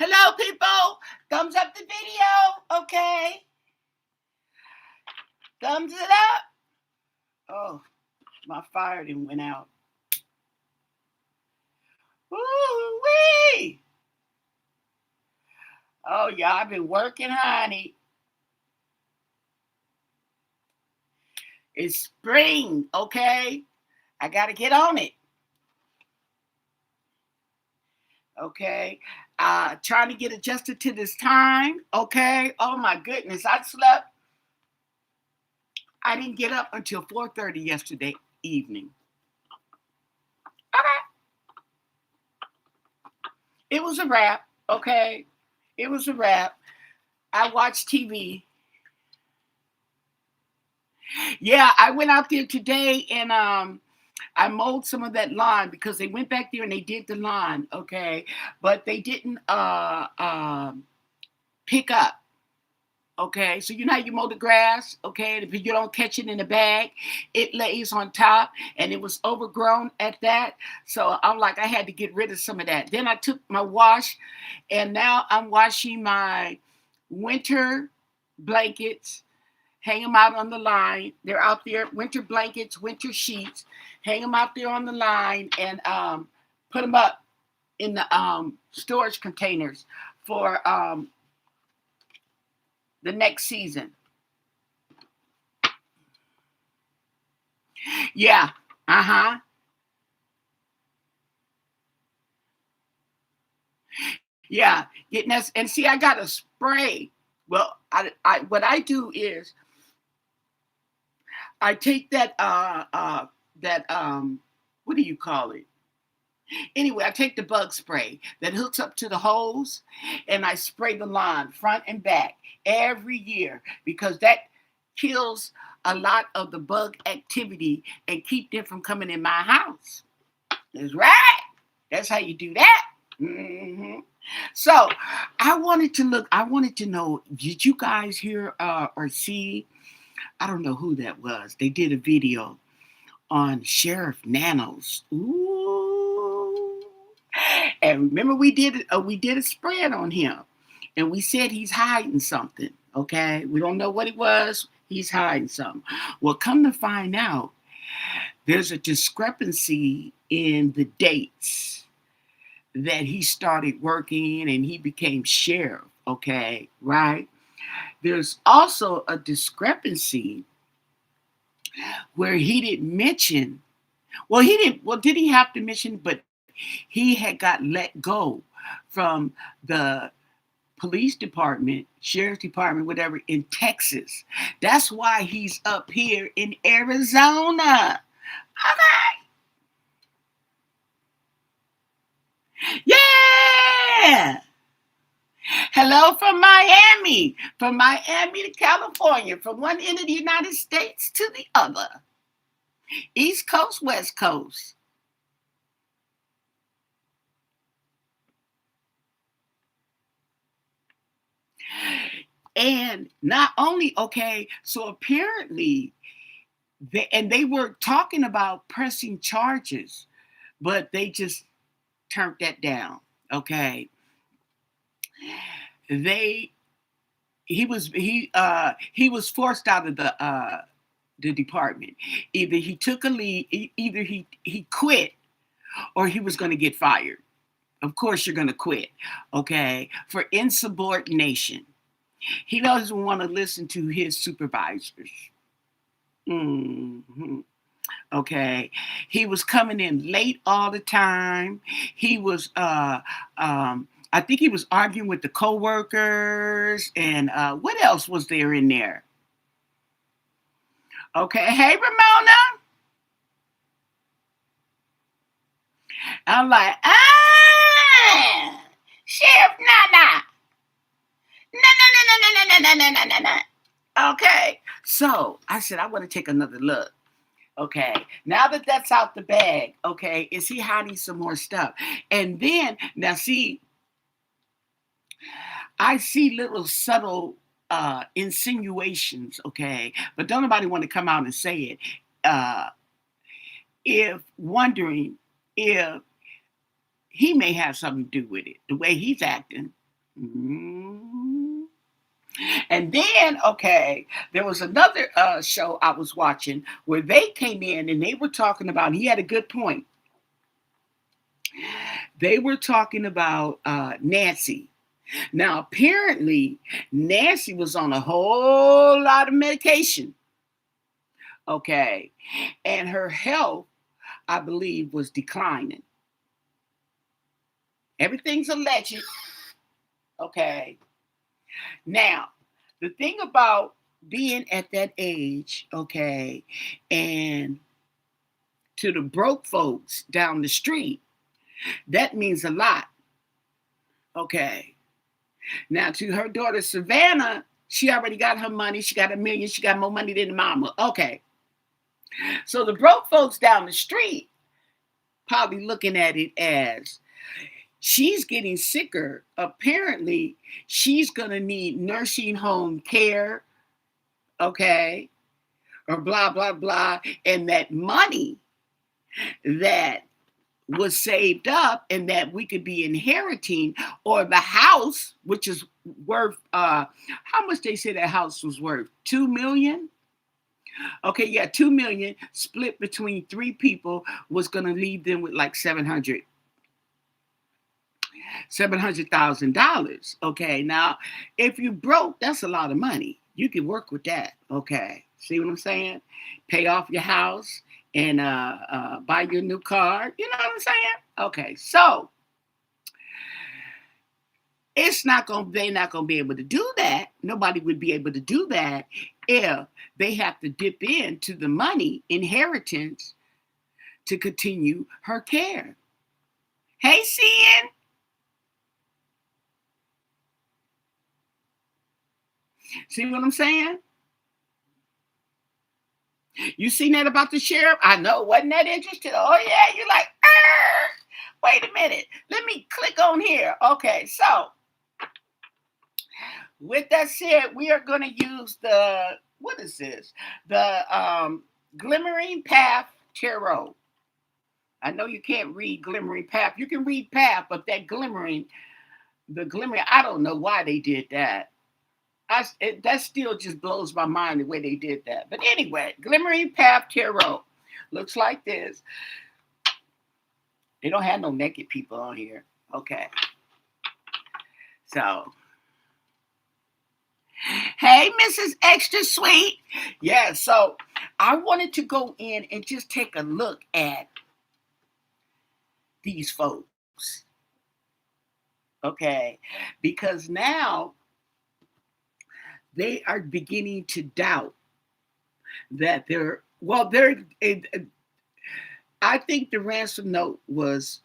Hello, people. Thumbs up the video. Okay. Thumbs it up. Oh, my fire didn't went out. Woo-wee. Oh, yeah, I've been working, honey. It's spring, okay? I got to get on it. Okay. Trying to get adjusted to this time. Okay. Oh, my goodness. I didn't get up until 4:30 yesterday evening. Okay. It was a wrap. Okay. It was a wrap. I watched TV. Yeah, I went out there today and I mowed some of that lawn because they went back there and they did the lawn, okay, but they didn't pick up. Okay, so you know how you mow the grass, okay? If you don't catch it in the bag, it lays on top, and it was overgrown at that. So I'm like, I had to get rid of some of that. Then I took my wash, and now I'm washing my winter blankets, hang them out on the line. They're out there, winter blankets, winter sheets, hang them out there on the line, and put them up in the storage containers for the next season. Yeah. Uh-huh. Yeah. Getting us and see, I got a spray. Well, I what I do is I take that what do you call it? Anyway, I take the bug spray that hooks up to the hose and I spray the lawn front and back every year because that kills a lot of the bug activity and keep them from coming in my house. That's right. That's how you do that. Mm-hmm. So I wanted to know, did you guys hear or see? I don't know who that was. They did a video on Sheriff Nanos. Ooh. And remember we did a spread on him. And we said he's hiding something. Okay. We don't know what it was. He's hiding something. Well, come to find out, there's a discrepancy in the dates that he started working and he became sheriff. Okay, right? There's also a discrepancy where he didn't mention, did he have to mention, but he had got let go from the police department, sheriff's department, whatever, in Texas. That's why he's up here in Arizona. Okay. Yeah. Hello from Miami to California, from one end of the United States to the other. East Coast, West Coast. And not only, okay, so apparently, they were talking about pressing charges, but they just turned that down, okay? He was forced out of the department. Either he took a leave, either he quit, or he was going to get fired. Of course, you're going to quit, okay, for insubordination. He doesn't want to listen to his supervisors. Mm-hmm. Okay, he was coming in late all the time. He was, I think he was arguing with the coworkers, and what else was there in there? Okay, hey Ramona, I'm like, Sheriff Nana, no. Okay, so I said I want to take another look. Okay, now that that's out the bag, okay, is he hiding some more stuff? And then, now see, I see little subtle insinuations, okay, but don't nobody want to come out and say it. If wondering if he may have something to do with it, the way he's acting. Mm. And then, okay, there was another show I was watching where they came in and they were talking about, and he had a good point. They were talking about Nancy. Now, apparently, Nancy was on a whole lot of medication, okay, and her health, I believe, was declining. Everything's alleged, okay. Now, the thing about being at that age, okay, and to the broke folks down the street, that means a lot, okay. Now, to her daughter Savannah, she already got her money. She got $1 million. She got more money than the mama. Okay. So the broke folks down the street probably looking at it as she's getting sicker. Apparently, she's going to need nursing home care, okay, or blah, blah, blah. And that money that was saved up and that we could be inheriting, or the house, which is worth, how much they say that house was worth? 2 million? Okay, yeah, 2 million split between 3 people was going to leave them with like $700,000. Okay, now if you broke, that's a lot of money. You can work with that. Okay, see what I'm saying? Pay off your house and buy your new car. You know what I'm saying? Okay, so they're not gonna be able to do that. Nobody would be able to do that if they have to dip into the money inheritance to continue her care. Hey, CN. See what I'm saying? You seen that about the sheriff? I know. Wasn't that interesting? Oh, yeah. You're like, wait a minute. Let me click on here. Okay. So, with that said, we are going to use what is this? The Glimmering Path Tarot. I know you can't read Glimmering Path. You can read Path, but that glimmering, I don't know why they did that. That still just blows my mind the way they did that. But anyway, Glimmering Path Tarot looks like this. They don't have no naked people on here. Okay. So, hey, Mrs. Extra Sweet. Yeah, so I wanted to go in and just take a look at these folks. Okay. Because now they are beginning to doubt that I think the ransom note was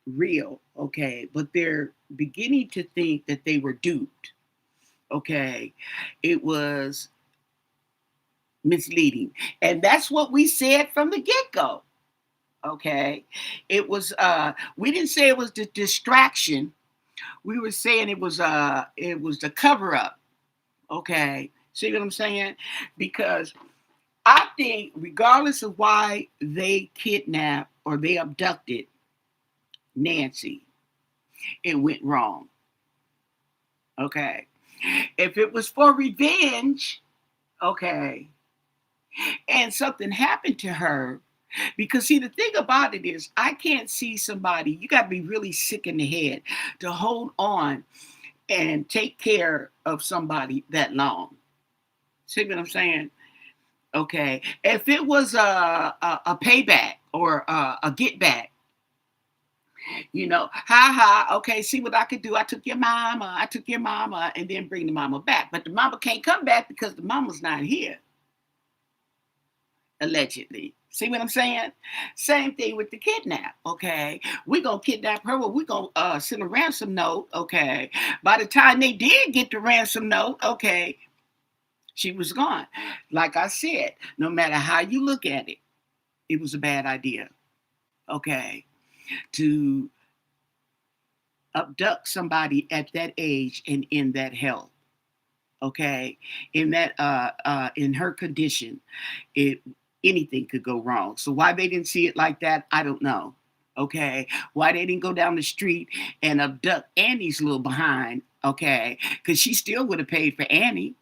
real, okay, but they're beginning to think that they were duped, okay. It was misleading, and that's what we said from the get-go, okay. It was we didn't say it was the distraction. We were saying it was the cover-up, okay. See what I'm saying? Because I think regardless of why they kidnapped or they abducted Nancy, it went wrong. Okay. If it was for revenge, okay, and something happened to her, because see, the thing about it is, I can't see somebody, you got to be really sick in the head to hold on and take care of somebody that long. See what I'm saying? Okay. If it was a payback or a get back, okay, see what I could do. I took your mama, and then bring the mama back. But the mama can't come back because the mama's not here, allegedly. See what I'm saying? Same thing with the kidnap, okay? We're going to kidnap her, or we're going to send a ransom note, okay? By the time they did get the ransom note, okay, she was gone. Like I said, no matter how you look at it, it was a bad idea, okay, to abduct somebody at that age and in that health, okay, in her condition, anything could go wrong. So why they didn't see it like that, I don't know, okay. Why they didn't go down the street and abduct Annie's little behind, okay? Because she still would have paid for Annie.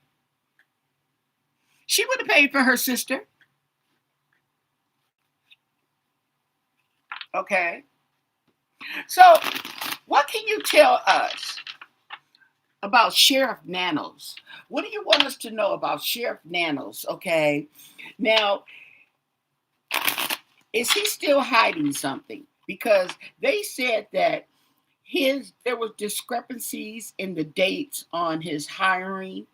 She would have paid for her sister, okay? So, what can you tell us about Sheriff Nanos? What do you want us to know about Sheriff Nanos, okay? Now, is he still hiding something? Because they said that there was discrepancies in the dates on his hiring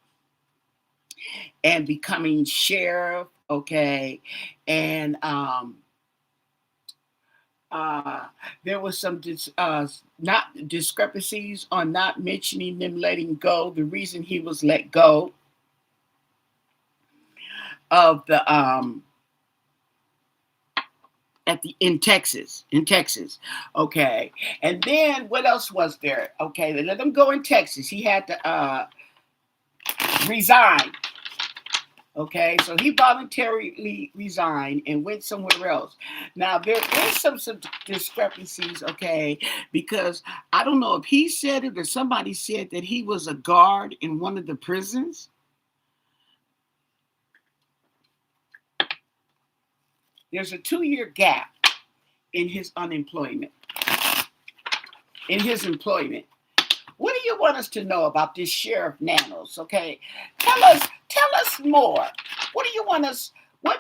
and becoming sheriff, okay? And there was some not discrepancies on not mentioning them letting go. The reason he was let go of the in Texas, okay. And then what else was there? Okay, they let him go in Texas. He had to resign. Okay, so he voluntarily resigned and went somewhere else. Now there is some discrepancies, okay, because I don't know if he said it or somebody said that he was a guard in one of the prisons. There's a 2-year gap in his unemployment. In his employment. What do you want us to know about this Sheriff Nanos? Okay, tell us more. What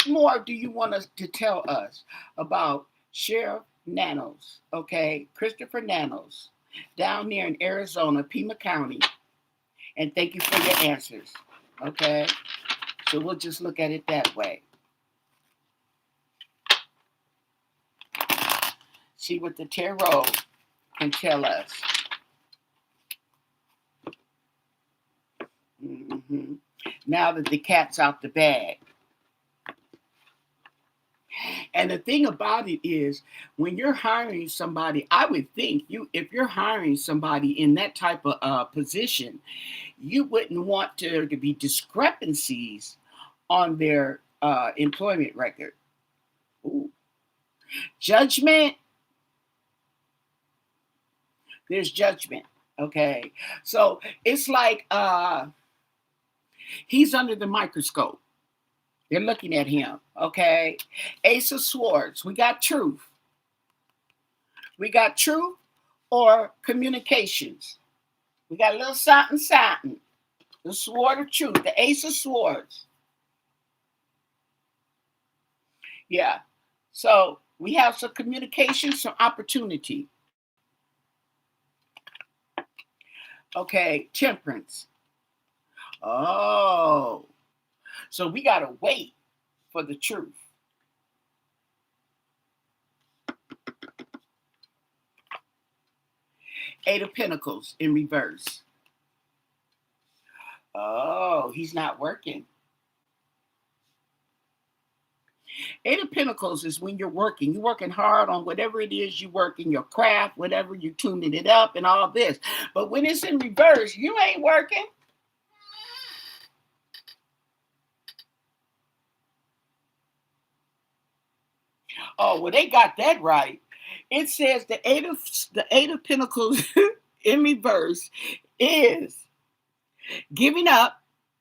more do you want us to tell us about Sheriff Nanos? Okay, Christopher Nanos, down there in Arizona, Pima County. And thank you for your answers. Okay, so we'll just look at it that way. See what the tarot can tell us. Mm-hmm. Now that the cat's out the bag. And the thing about it is, when you're hiring somebody, I would think if you're hiring somebody in that type of position, you wouldn't want there to be discrepancies on their employment record. Ooh. Judgment. There's judgment. Okay. So it's like he's under the microscope. They're looking at him. Okay. Ace of Swords. We got truth. We got truth or communications. We got a little something. The sword of truth. The Ace of Swords. Yeah. So we have some communication, some opportunity. Okay. Temperance. Oh. So we got to wait for the truth. Eight of Pentacles in reverse. Oh, he's not working. Eight of Pentacles is when you're working. You're working hard on whatever it is you work in your craft, whatever you're tuning it up and all this. But when it's in reverse, you ain't working. Oh, well, they got that right. It says the Eight of Pentacles in reverse is giving up,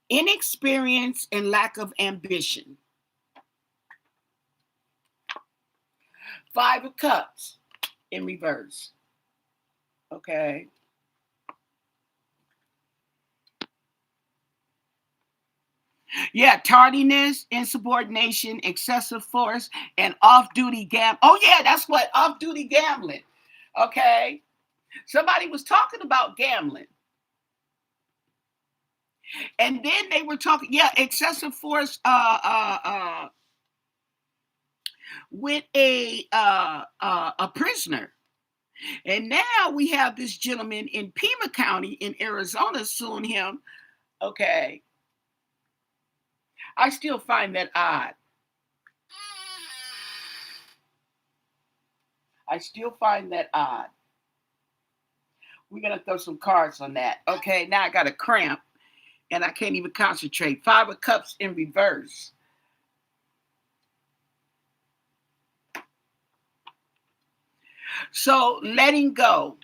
inexperience, and lack of ambition. Five of Cups in reverse. Okay. Yeah, tardiness, insubordination, excessive force, and off-duty gambling. Oh, yeah, that's what off-duty gambling. Okay. Somebody was talking about gambling. And then they were talking, excessive force with a prisoner. And now we have this gentleman in Pima County in Arizona suing him. Okay. I still find that odd. We're going to throw some cards on that. Okay, now I got a cramp and I can't even concentrate. Five of Cups in reverse. So letting go.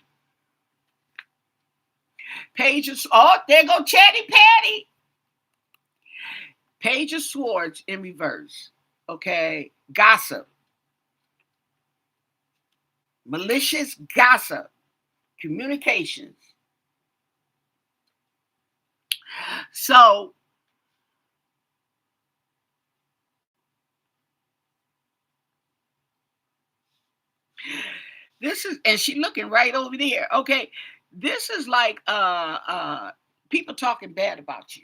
Page of, oh, there go Chatty Patty. Page of Swords in reverse. Okay. Gossip. Malicious gossip. Communications. So this is, and she looking right over there. Okay. This is like people talking bad about you.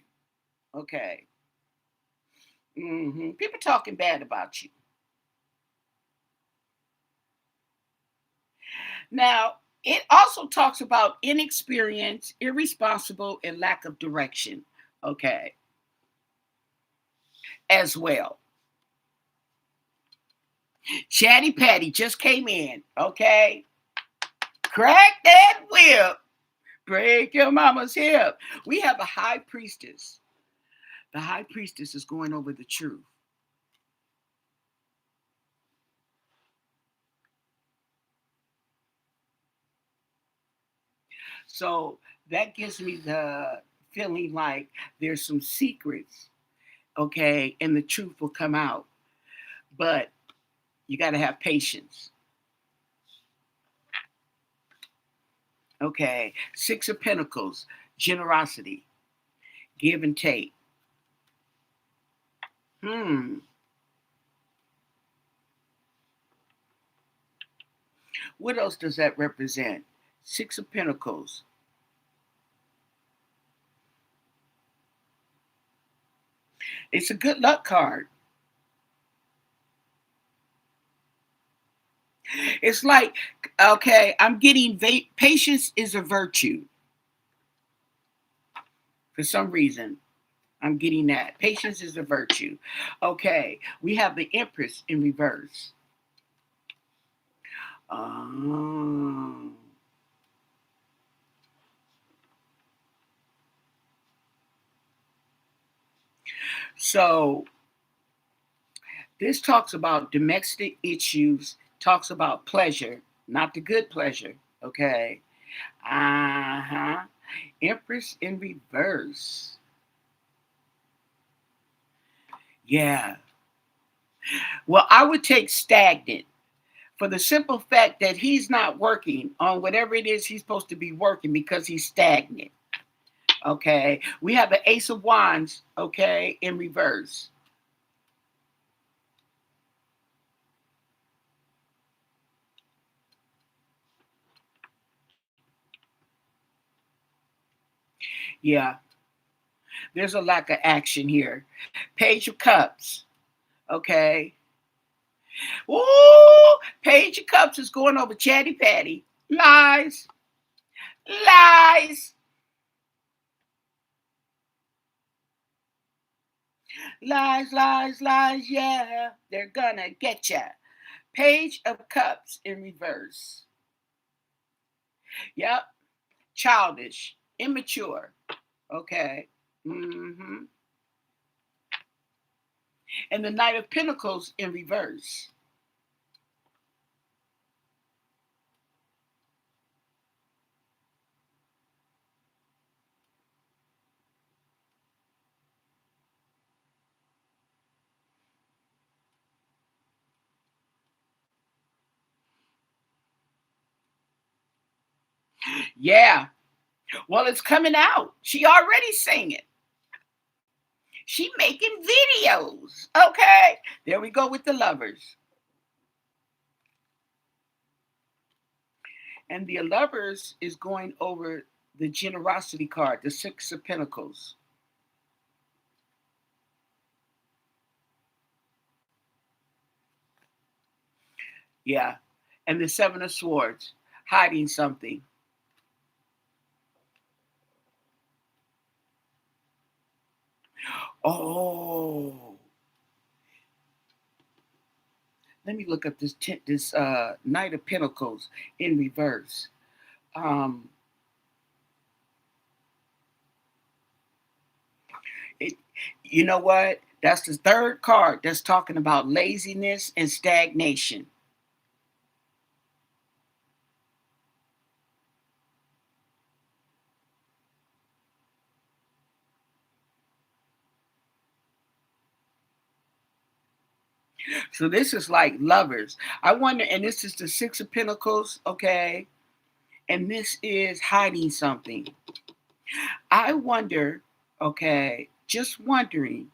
Okay. People talking bad about you. Now, it also talks about inexperience, irresponsible, and lack of direction. Okay. As well. Chatty Patty just came in. Okay. Crack that whip. Break your mama's hip. We have a high priestess. The high priestess is going over the truth. So that gives me the feeling like there's some secrets, okay, and the truth will come out. But you got to have patience. Okay. Six of Pentacles, generosity, give and take. What else does that represent? Six of Pentacles. It's a good luck card. It's like, okay, I'm getting patience is a virtue. For some reason, I'm getting that. Patience is a virtue. Okay, we have the Empress in reverse. Um, so this talks about domestic issues, talks about pleasure, not the good pleasure. Okay. Uh-huh. Empress in reverse. Yeah. Well, I would take stagnant for the simple fact that he's not working on whatever it is he's supposed to be working because he's stagnant. Okay. We have the Ace of Wands, okay, in reverse. Yeah. There's a lack of action here. Page of Cups. Okay. Ooh, Page of Cups is going over Chatty Patty. Lies. Lies. Lies, lies, lies. Yeah. They're gonna get ya. Page of Cups in reverse. Yep. Childish. Immature. Okay. And the Knight of Pentacles in reverse. Yeah. Well, it's coming out. She already singing. She making videos. Okay. There we go with the lovers. And the lovers is going over the generosity card, the Six of Pentacles. Yeah. And the Seven of Swords, hiding something. Oh. Let me look up this Knight of Pentacles in reverse. Um, it, you know what? That's the third card that's talking about laziness and stagnation. So this is like lovers. I wonder, and this is the Six of Pentacles, okay? And this is hiding something. I wonder, okay, just wondering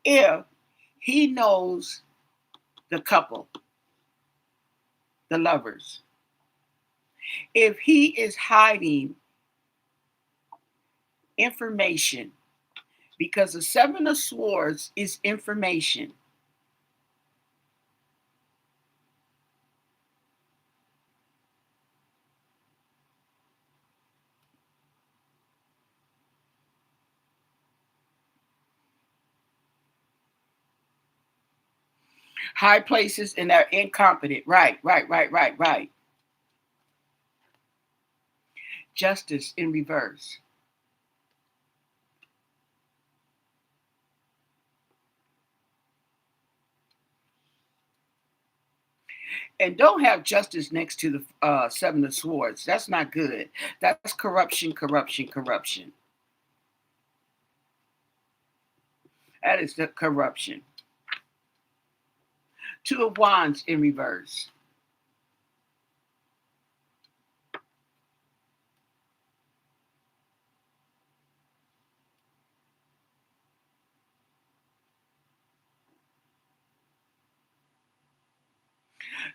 if he knows the couple, the lovers. If he is hiding information, because the Seven of Swords is information. High places and they're incompetent. Right, right, right, right, right. Justice in reverse. And don't have justice next to the Seven of Swords. That's not good. That's corruption, corruption, corruption. That is the corruption. Two of Wands in reverse.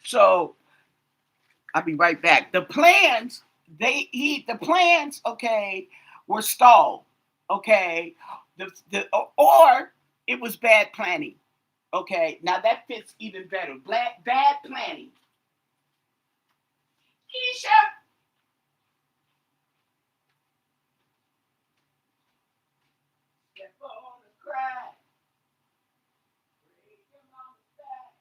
So I'll be right back. The plans, the plans, okay, were stalled. Okay. Or it was bad planning. Okay. Now that fits even better. Bad planning. Keisha. Step on the crack. Break your mama's back.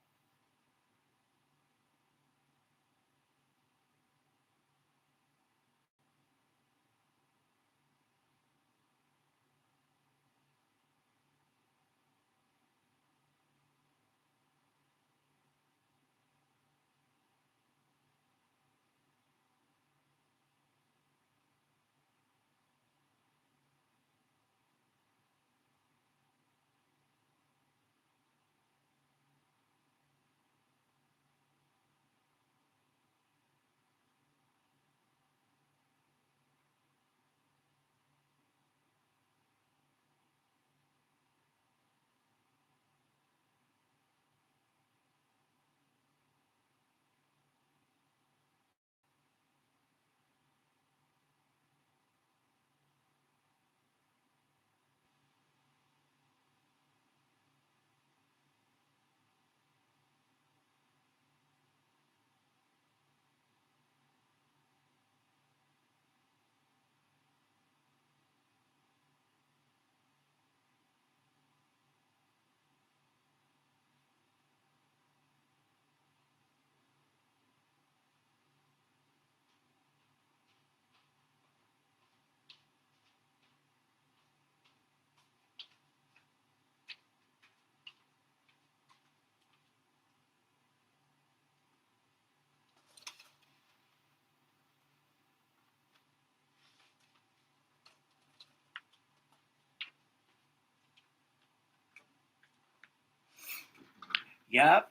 Yep.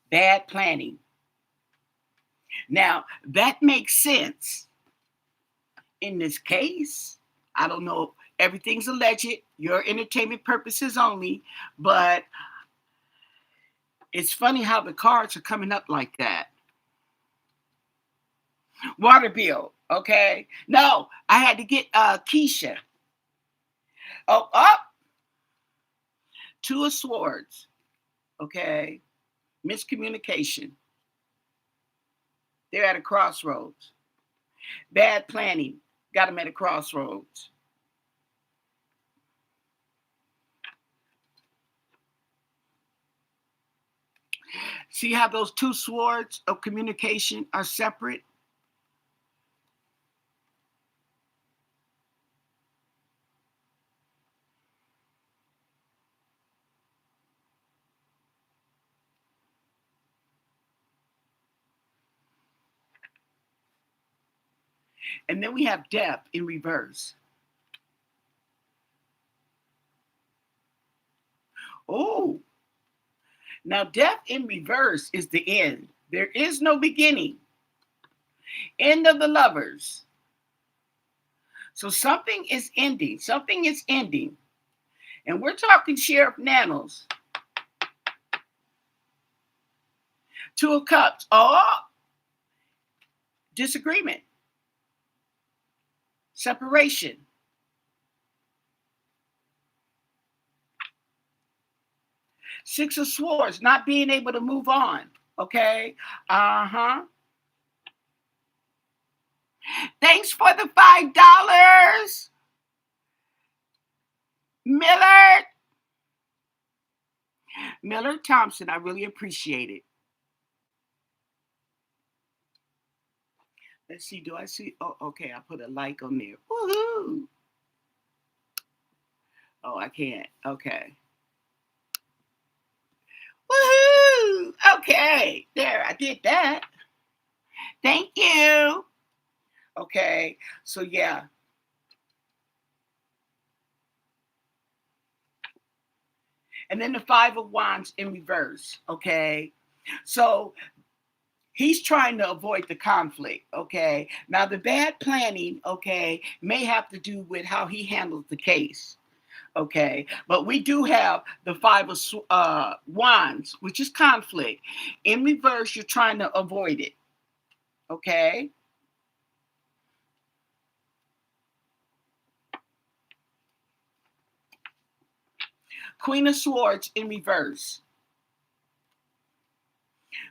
Bad planning. Now, that makes sense in this case. I don't know. Everything's alleged, your entertainment purposes only, but it's funny how the cards are coming up like that. Water bill, okay? No, I had to get Keisha. Oh, up. Two of Swords, okay? Miscommunication. They're at a crossroads. Bad planning. Got them at a crossroads. See how those two swords of communication are separate? And then we have death in reverse. Oh, now death in reverse is the end. There is no beginning. End of the lovers. So something is ending. Something is ending. And we're talking Sheriff Nanos. Two of Cups. Oh, disagreement. Separation. Six of Swords. Not being able to move on. Okay. Thanks for the $5. Miller Thompson, I really appreciate it. Let's see, do I see? Oh, okay, I put a like on there. Woohoo! Oh, I can't. Okay. Woohoo! Okay, there, I did that. Thank you. Okay, so yeah. And then the Five of Wands in reverse, okay? So he's trying to avoid the conflict, okay? Now, the bad planning, okay, may have to do with how he handles the case, okay? But we do have the Five of Wands, which is conflict. In reverse, you're trying to avoid it, okay? Queen of Swords in reverse.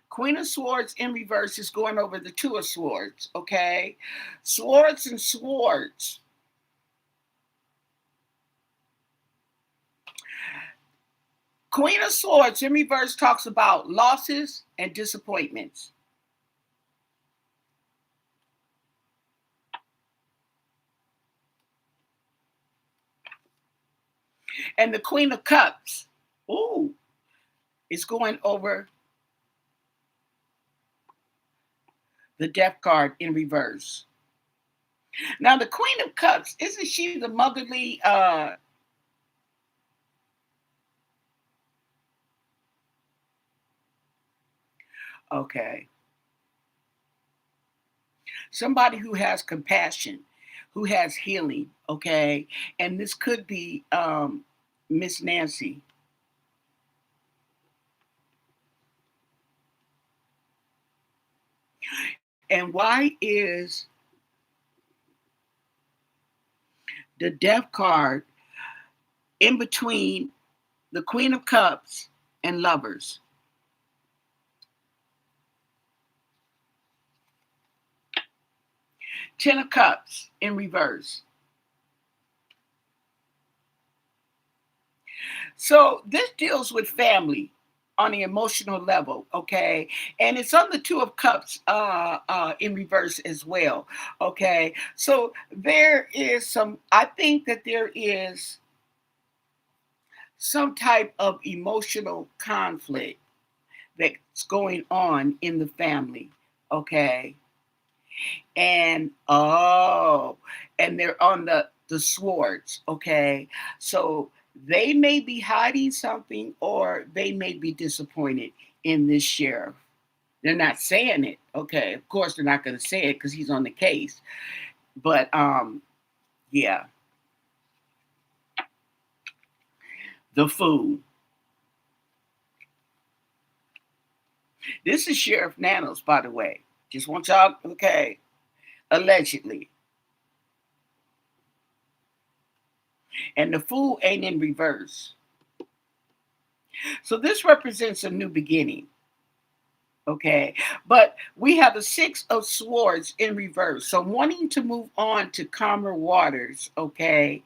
Queen of Swords in reverse is going over the Two of Swords, okay? Swords and swords. Queen of Swords in reverse talks about losses and disappointments. And the Queen of Cups, ooh, is going over the Death card in reverse. Now, the Queen of Cups, isn't she the motherly okay. Somebody who has compassion, who has healing, okay? And this could be Miss Nancy. And why is the Death card in between the Queen of Cups and Lovers? Ten of Cups in reverse. So this deals with family on the emotional level, okay? And it's on the Two of Cups in reverse as well, okay? So there is I think that there is some type of emotional conflict that's going on in the family, okay? And and they're on the swords, okay? So they may be hiding something or they may be disappointed in this sheriff. They're not saying it, okay? Of course they're not going to say it because he's on the case. But yeah. The Fool. This is Sheriff Nanos, by the way. Just want y'all, okay? Allegedly. And the Fool ain't in reverse. So this represents a new beginning. Okay, but we have the Six of Swords in reverse. So wanting to move on to calmer waters, okay,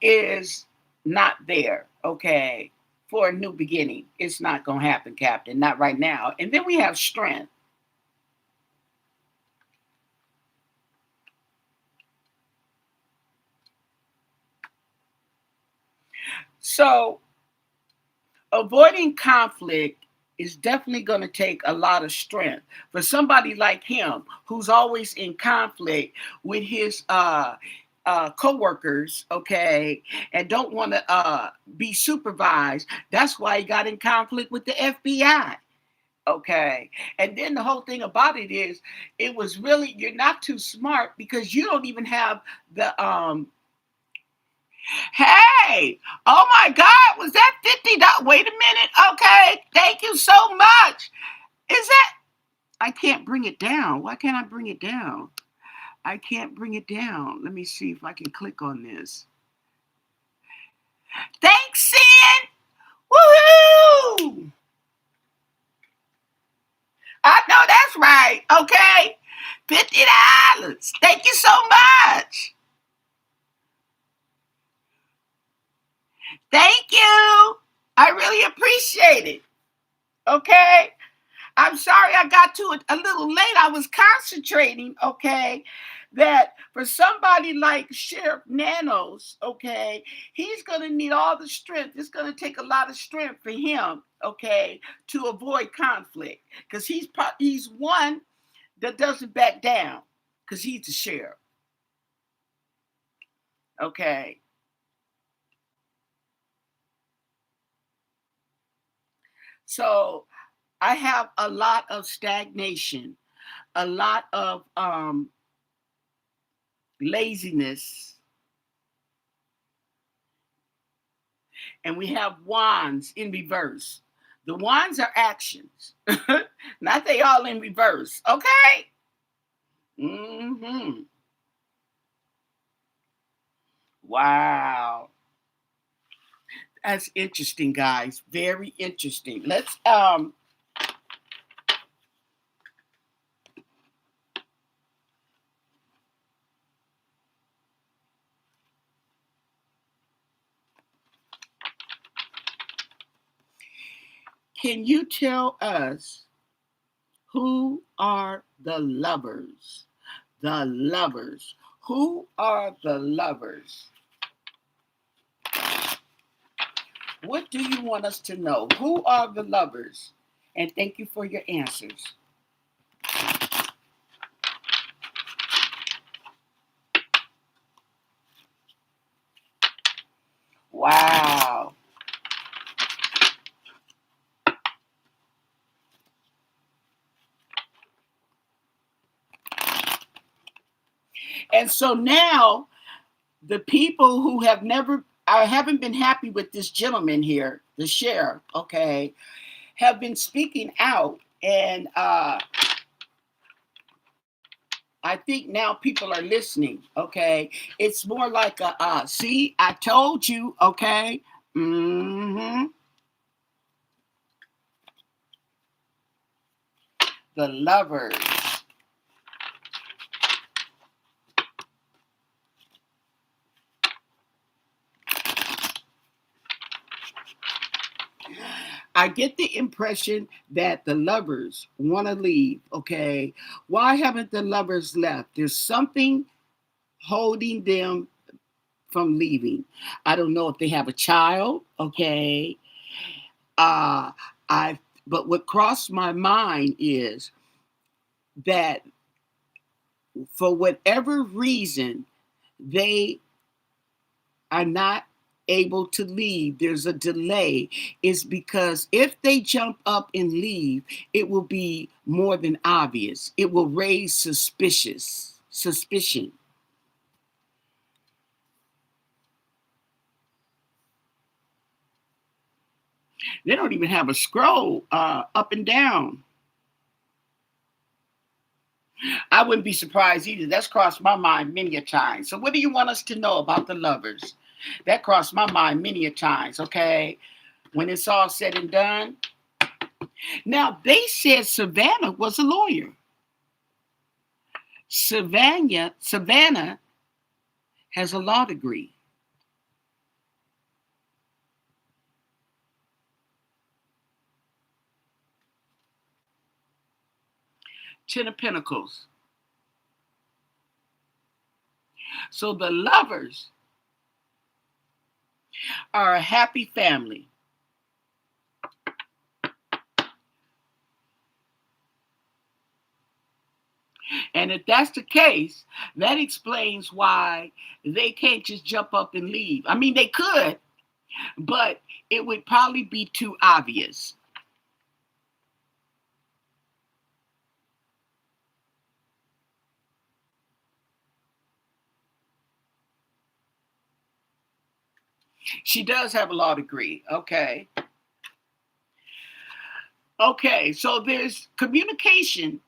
is not there, okay, for a new beginning. It's not going to happen, Captain, not right now. And then we have Strength. So avoiding conflict is definitely going to take a lot of strength for somebody like him who's always in conflict with his co-workers, okay, and don't want to be supervised. That's why he got in conflict with the FBI. Okay. And then the whole thing about it is it was really, you're not too smart because you don't even have the hey, oh my God, was that $50? Wait a minute. Okay. Thank you so much. Is that I can't bring it down. Why can't I bring it down? I can't bring it down. Let me see if I can click on this. Thanks, Sin. Woohoo! I know that's right. Okay. $50. Thank you so much. Thank you. I really appreciate it. Okay. I'm sorry I got to it a little late. I was concentrating, okay, that for somebody like Sheriff Nanos, okay, he's going to need all the strength. It's going to take a lot of strength for him, okay, to avoid conflict because he's one that doesn't back down because he's the sheriff, okay. So I have a lot of stagnation, a lot of laziness, and we have wands in reverse. The wands are actions, not they all in reverse. Okay. Mm-hmm. Wow, that's interesting, guys. Very interesting. Let's Can you tell us who are the lovers? The lovers. Who are the lovers? What do you want us to know? Who are the lovers? And thank you for your answers. Wow. And so now the people who have never, I haven't been happy with this gentleman here, the sheriff, okay, have been speaking out. And I think now people are listening, okay? It's more like see, I told you, okay? Mm-hmm. The lovers. I get the impression that the lovers want to leave, okay? Why haven't the lovers left? There's something holding them from leaving. I don't know if they have a child, okay? Uh I but what crossed my mind is that for whatever reason they are not able to leave, there's a delay, is because if they jump up and leave, it will be more than obvious. It will raise suspicion. They don't even have a scroll up and down. I wouldn't be surprised either. That's crossed my mind many a time. So what do you want us to know about the lovers? That crossed my mind many a times, okay? When it's all said and done. Now, they said Savannah was a lawyer. Savannah has a law degree. Ten of Pentacles. So the lovers are a happy family. And if that's the case, that explains why they can't just jump up and leave. I mean, they could, but it would probably be too obvious. She does have a law degree. Okay. Okay. So there's communication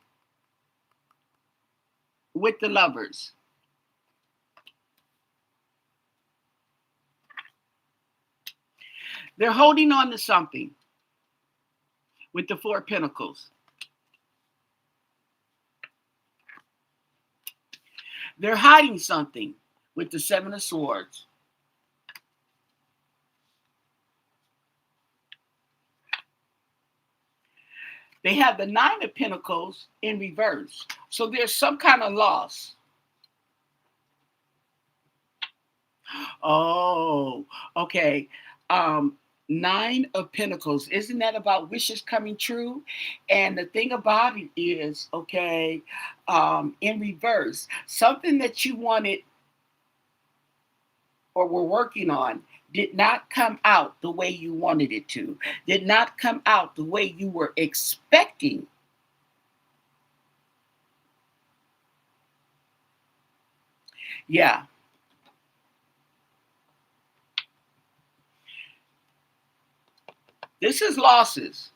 with the lovers. They're holding on to something with the Four of Pentacles. They're hiding something with the Seven of Swords. They have the Nine of Pentacles in reverse. So there's some kind of loss. Oh, okay. Nine of Pentacles. Isn't that about wishes coming true? And the thing about it is, okay, in reverse, something that you wanted or were working on did not come out the way you wanted it to, did not come out the way you were expecting. Yeah. This is losses.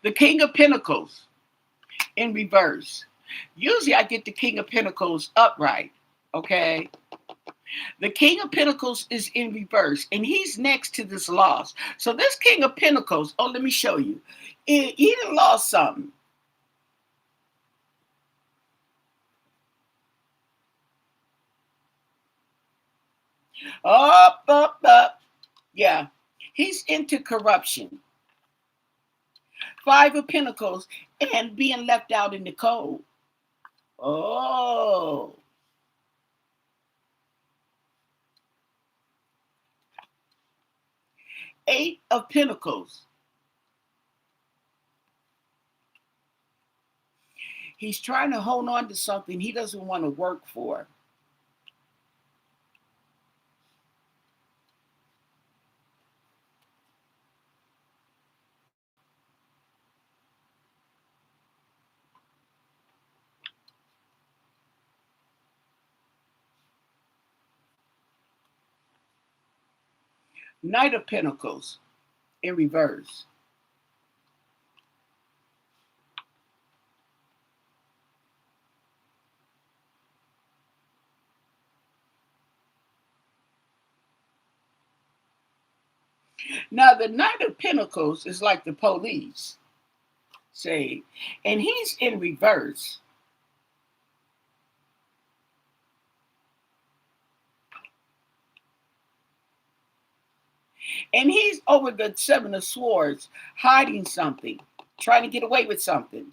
The King of Pentacles in reverse. Usually I get the King of Pentacles upright. Okay. The King of Pentacles is in reverse, and he's next to this loss. So this King of Pentacles, oh, let me show you. He done lost something. Up, up, up. Yeah. He's into corruption. Five of Pentacles and being left out in the cold. Oh. Eight of Pentacles. He's trying to hold on to something he doesn't want to work for. Knight of Pentacles in reverse. Now, the Knight of Pentacles is like the police, say, and he's in reverse. And he's over the Seven of Swords, hiding something, trying to get away with something.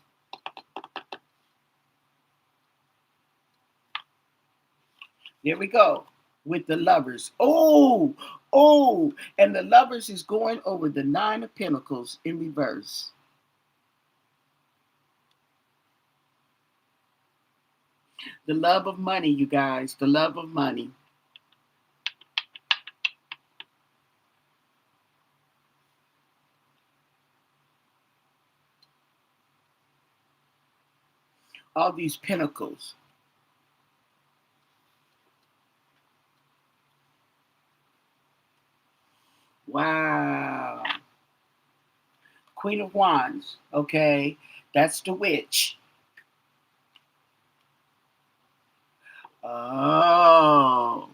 There we go with the lovers. Oh, oh, and the lovers is going over the Nine of Pentacles in reverse. The love of money, you guys, the love of money. All these pentacles. Wow. Queen of Wands, okay, that's the witch. Oh,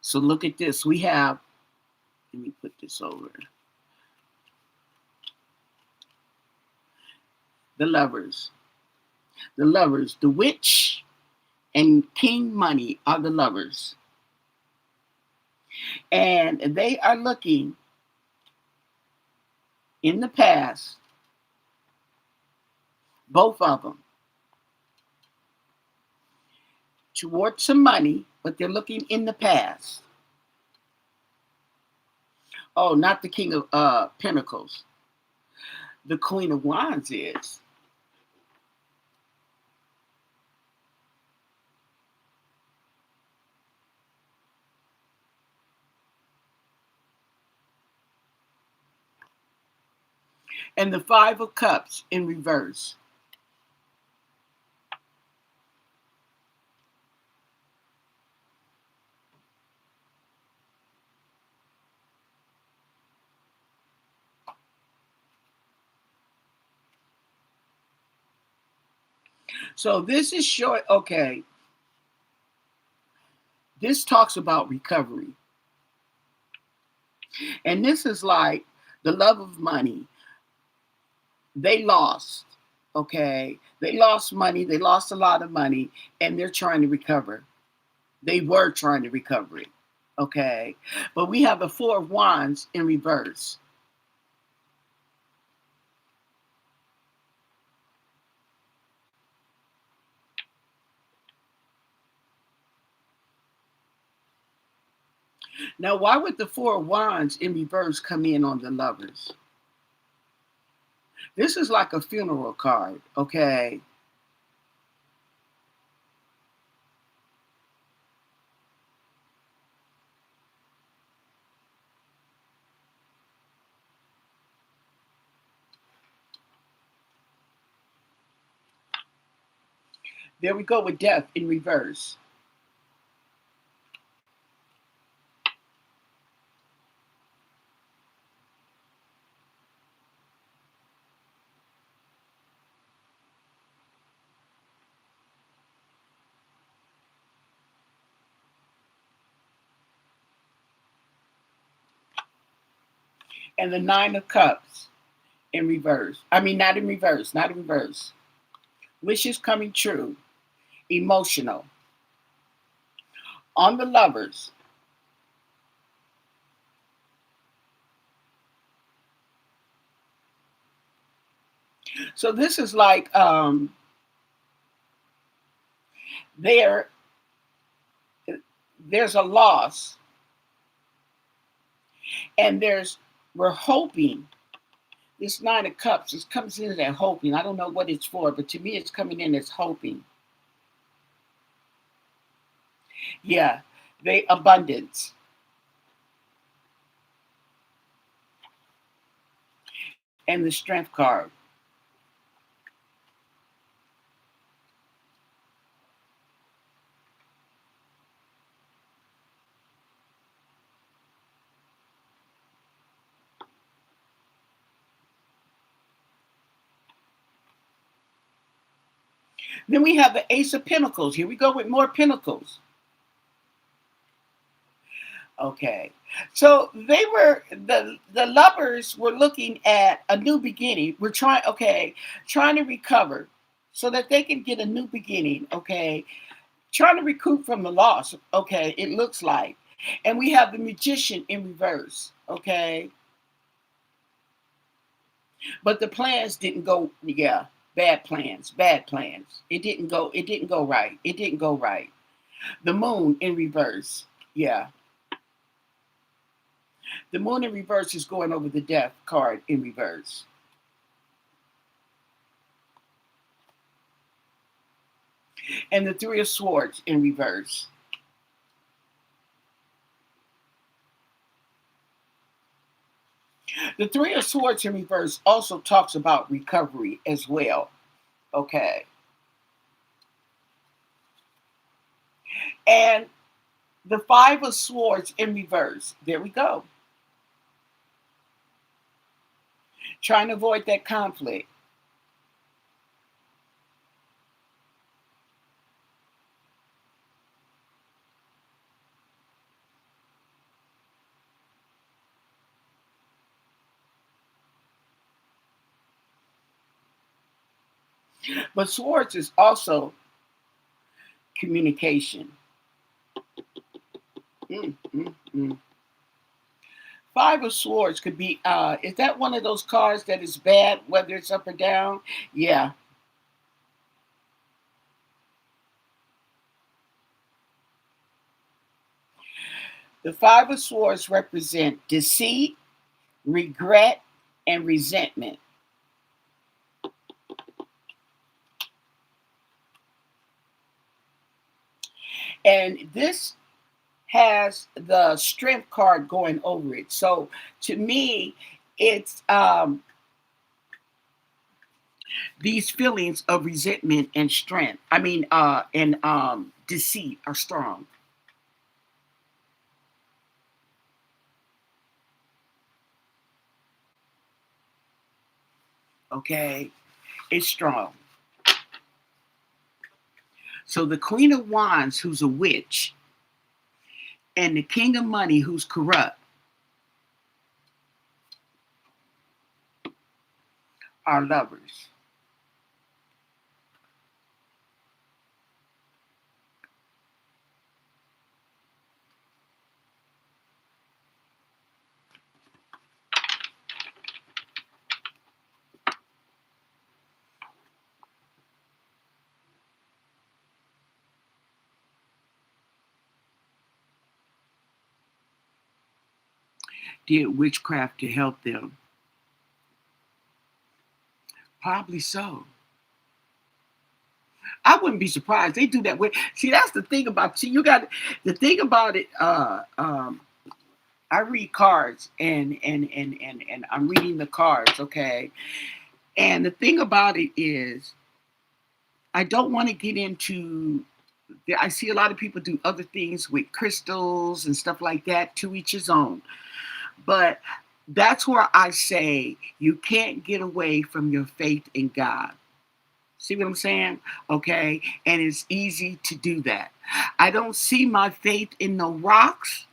so look at this. We have, let me put this over. The lovers. The lovers, the witch and King Money are the lovers. And they are looking in the past, both of them, toward some money, but they're looking in the past. Oh, not the King of Pentacles. The Queen of Wands is. And the Five of Cups in reverse. So this is short. Okay. This talks about recovery. And this is like the love of money. They lost. Okay. They lost money. They lost a lot of money. And they're trying to recover. They were trying to recover it. Okay. But we have the Four of Wands in reverse. Now, why would the Four of Wands in reverse come in on the Lovers? This is like a funeral card, okay? There we go with Death in reverse. And the Nine of Cups in reverse. I mean, not in reverse, not in reverse. Wishes coming true. Emotional. On the Lovers. So this is like there there's a loss, and we're hoping. This Nine of Cups, it comes in as hoping. I don't know what it's for, but to me it's coming in as hoping. Yeah, they abundance. And the Strength card. Then we have the Ace of Pentacles. Here we go with more Pentacles. Okay. So the lovers were looking at a new beginning. We're trying to recover so that they can get a new beginning, okay? Trying to recoup from the loss, okay, it looks like. And we have the Magician in reverse, okay? But the plans didn't go, yeah, bad plans, bad plans. It didn't go right. It didn't go right. The Moon in reverse. Yeah. The Moon in reverse is going over the Death card in reverse. And the Three of Swords in reverse. The Three of Swords in reverse also talks about recovery as well. Okay. And the Five of Swords in reverse. There we go. Trying to avoid that conflict. But Swords is also communication. Mm, mm, mm. Five of Swords could be, is that one of those cards that is bad, whether it's up or down? Yeah. The Five of Swords represent deceit, regret, and resentment. And this has the strength card going over it. So to me, it's these feelings of resentment and strength. I mean, and deceit are strong. Okay, it's strong. So the Queen of Wands, who's a witch, and the King of Money, who's corrupt, are lovers. Did witchcraft to help them? Probably so. I wouldn't be surprised. They do that with. See, that's the thing about. See, you got the thing about it. I read cards, and I'm reading the cards. Okay, and the thing about it is, I don't want to get into. I see a lot of people do other things with crystals and stuff like that. To each his own. But that's where I say you can't get away from your faith in God. See what I'm saying? Okay. And it's easy to do that. I don't see my faith in no rocks.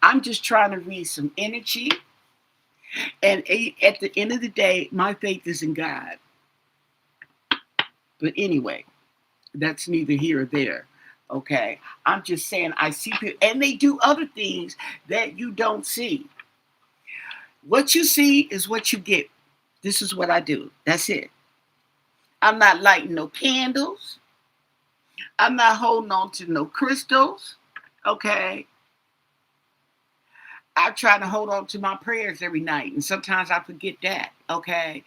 I'm just trying to read some energy. And at the end of the day, my faith is in God. But anyway, that's neither here or there. Okay. I'm just saying I see people, and they do other things that you don't see. What you see is what you get. This is what I do. That's it. I'm not lighting no candles. I'm not holding on to no crystals. Okay. I try to hold on to my prayers every night, and sometimes I forget that. Okay.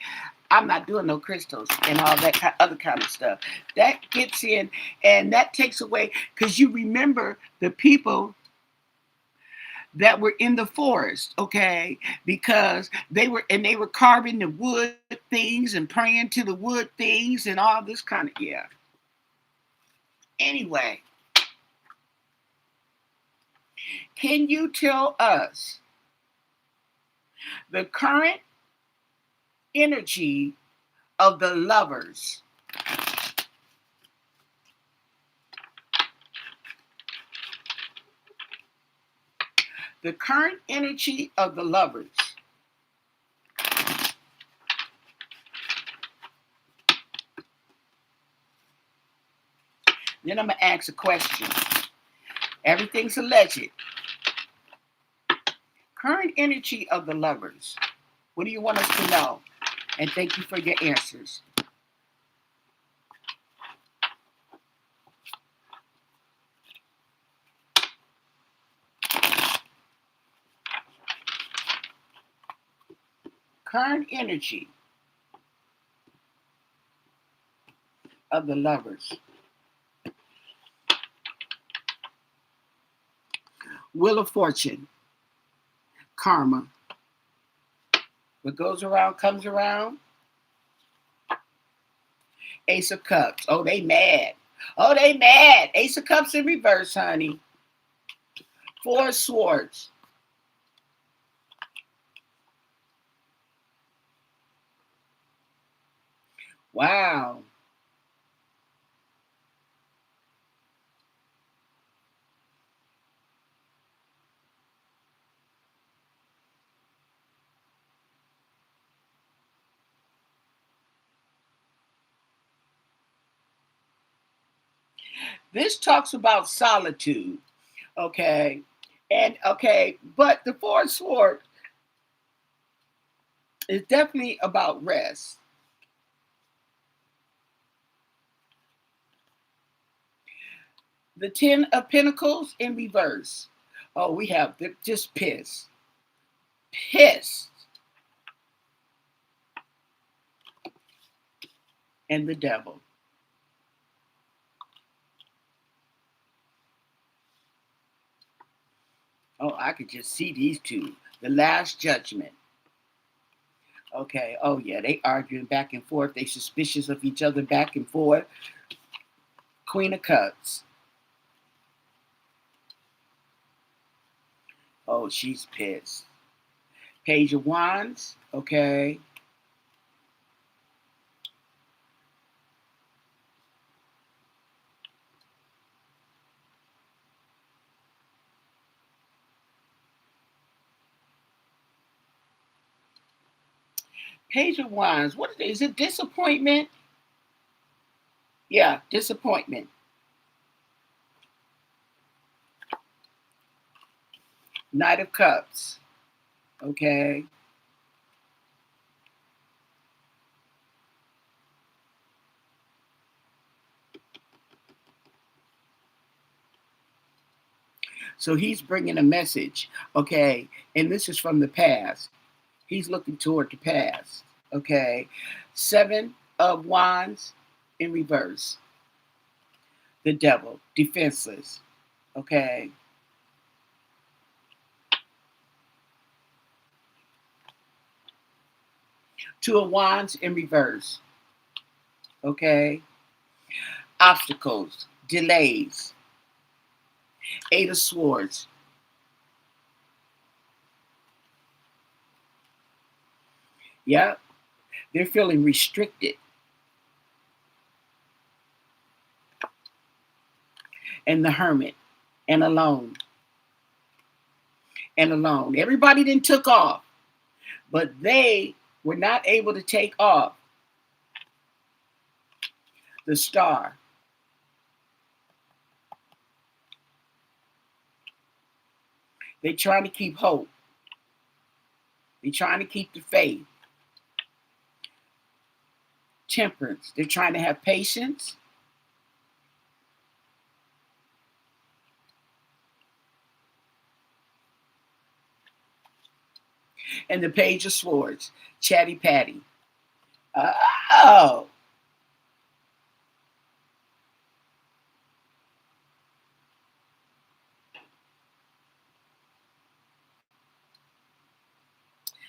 I'm not doing no crystals and all that other kind of stuff. That gets in and that takes away because you remember the people that were in the forest, okay, because they were carving the wood things and praying to the wood things and all this kind of yeah. Anyway, can you tell us the current energy of the lovers? The current energy of the lovers. Then I'm gonna ask a question. Everything's alleged. Current energy of the lovers. What do you want us to know? And thank you for your answers. Current energy of the lovers. Wheel of Fortune. Karma. What goes around comes around. Ace of Cups. Oh, they mad. Oh, they mad. Ace of Cups in reverse, honey. Four of Swords. Wow. This talks about solitude. Okay. And okay, but the fourth sword is definitely about rest. The Ten of Pentacles in reverse. Oh, we have just pissed. Pissed. And the devil. Oh, I could just see these two. The Last Judgment. Okay. Oh, yeah. They arguing back and forth. They suspicious of each other back and forth. Queen of Cups. Oh, she's pissed. Page of Wands. Okay. Page of Wands. What is it? Is it disappointment? Yeah, disappointment. Knight of Cups. Okay. So he's bringing a message. Okay. And this is from the past. He's looking toward the past. Okay. Seven of Wands in reverse. The devil, defenseless. Okay. Two of Wands in reverse. Okay. Obstacles, delays. Eight of Swords. Yep. They're feeling restricted and the Hermit and alone and alone. Everybody then took off, but they were not able to take off. The Star. They're trying to keep hope. They're trying to keep the faith. Temperance. They're trying to have patience. And the Page of Swords. Chatty Patty. Oh.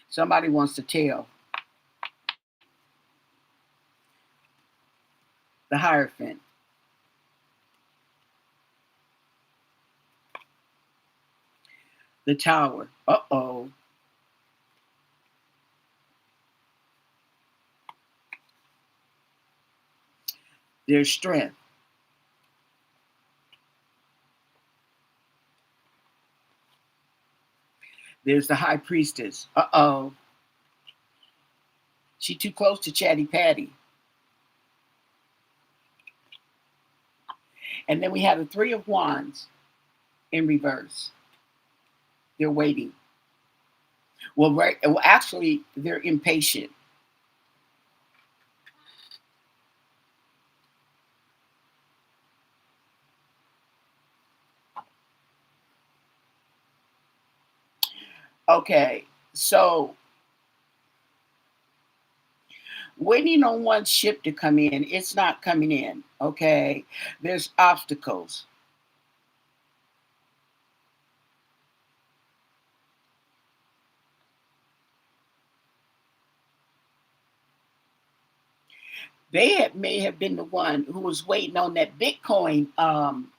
Somebody wants to tell. The Hierophant. The Tower. Uh-oh. There's strength. There's the High Priestess. Uh-oh. She too close to Chatty Patty. And then we have the Three of Wands in reverse. They're waiting. Well, right. Well, actually, they're impatient. Okay, so waiting on one ship to come in, it's not coming in. Okay, there's obstacles. May have been the one who was waiting on that Bitcoin. Um,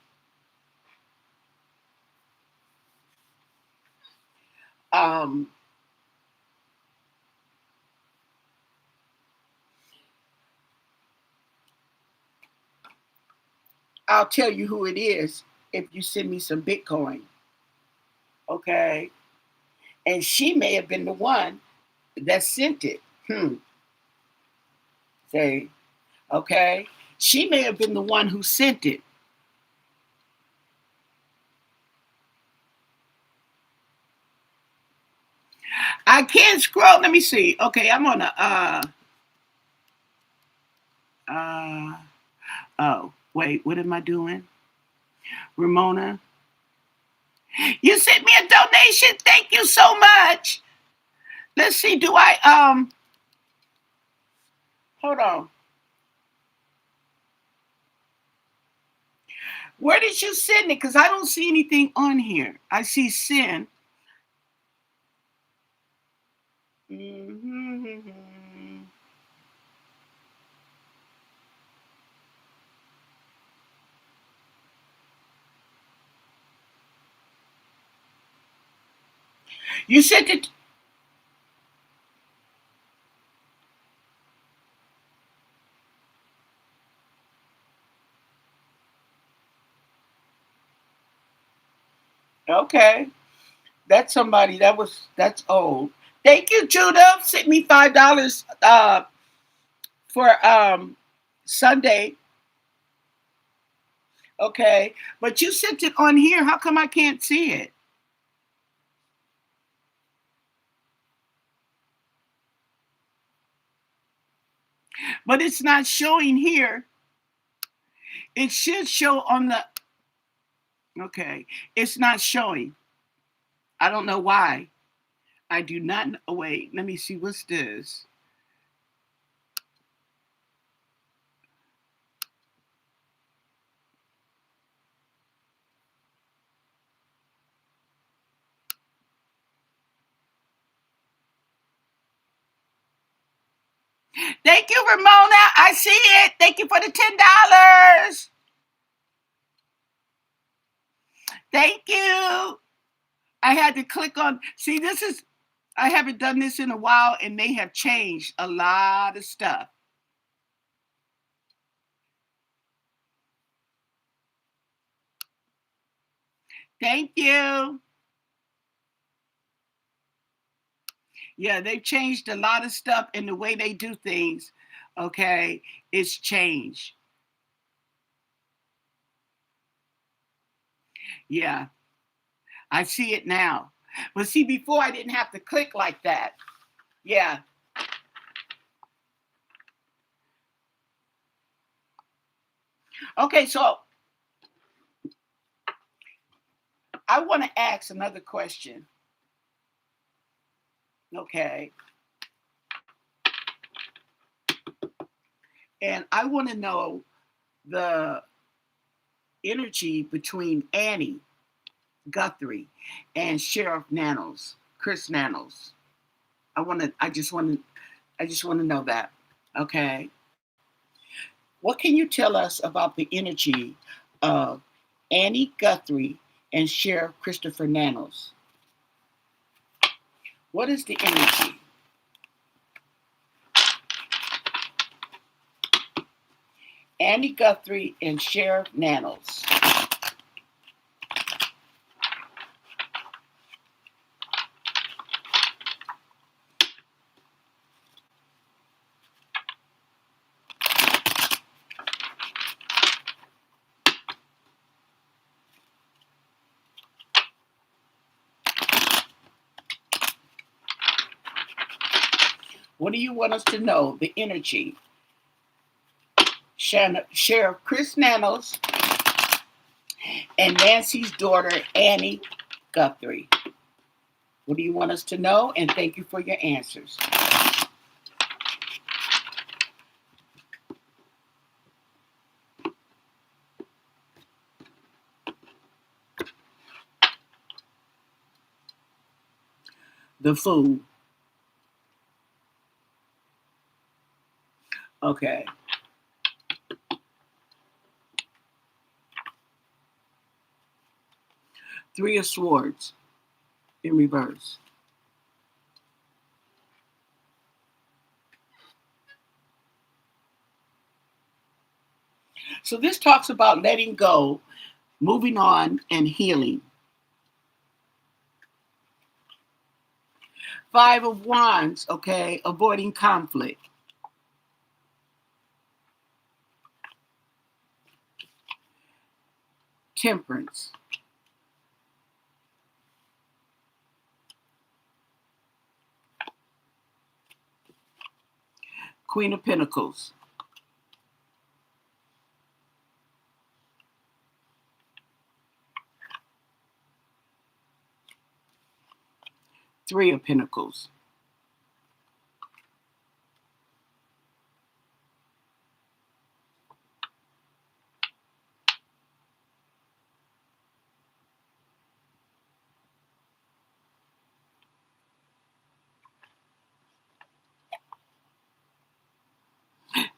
I'll tell you who it is if you send me some Bitcoin. Okay, and she may have been the one that sent it. Say, okay, she may have been the one who sent it. I can't scroll. Let me see. Okay, I'm on oh, wait, what am I doing? Ramona, you sent me a donation. Thank you so much. Let's see, do I, hold on. Where did you send it? Because I don't see anything on here. I see send. Mm-hmm. You sent it. Okay. That's somebody that's old. Thank you, Judah. Sent me $5 for Sunday. Okay. But you sent it on here. How come I can't see it? But it's not showing here. It should show on the okay. It's not showing. I don't know why. I do not know. Wait, let me see. What's this? Thank you, Ramona. I see it. Thank you for the $10. Thank you. I had to click on. See, this is. I haven't done this in a while, and they have changed a lot of stuff. Thank you. Yeah, they've changed a lot of stuff, and the way they do things. Okay, it's changed. Yeah, I see it now. But see, before I didn't have to click like that. Yeah. Okay, so I want to ask another question. Okay. And I want to know the energy between Annie Guthrie and Sheriff Nanos, Chris Nanos. I just want to know that. Okay. What can you tell us about the energy of Annie Guthrie and Sheriff Christopher Nanos? What is the energy? Annie Guthrie and Sheriff Nanos. What do you want us to know? The energy. Sheriff Chris Nanos and Nancy's daughter, Annie Guthrie. What do you want us to know? And thank you for your answers. The food. Okay. Three of Swords in reverse. So this talks about letting go, moving on, and healing. Five of Wands, okay, avoiding conflict. Temperance. Queen of Pentacles. Three of Pentacles.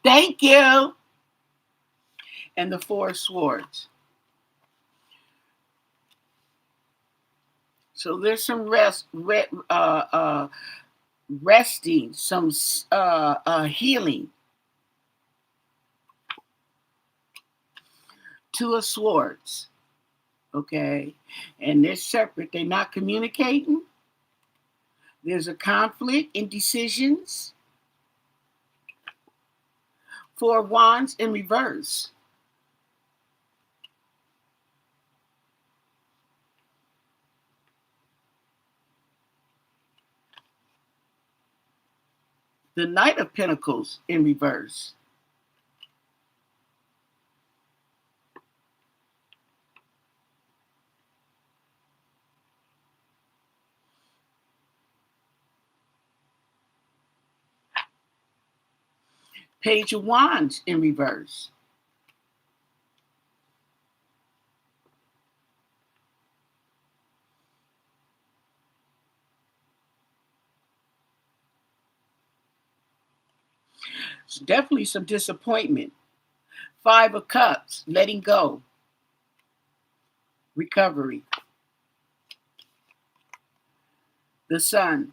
Thank you. And the Four of Swords. So there's some resting, some healing. Two of Swords. Okay. And they're separate. They're not communicating. There's a conflict in decisions. Four of Wands in reverse. The Knight of Pentacles in reverse. Page of Wands in reverse. It's definitely some disappointment. Five of Cups, letting go. Recovery. The Sun.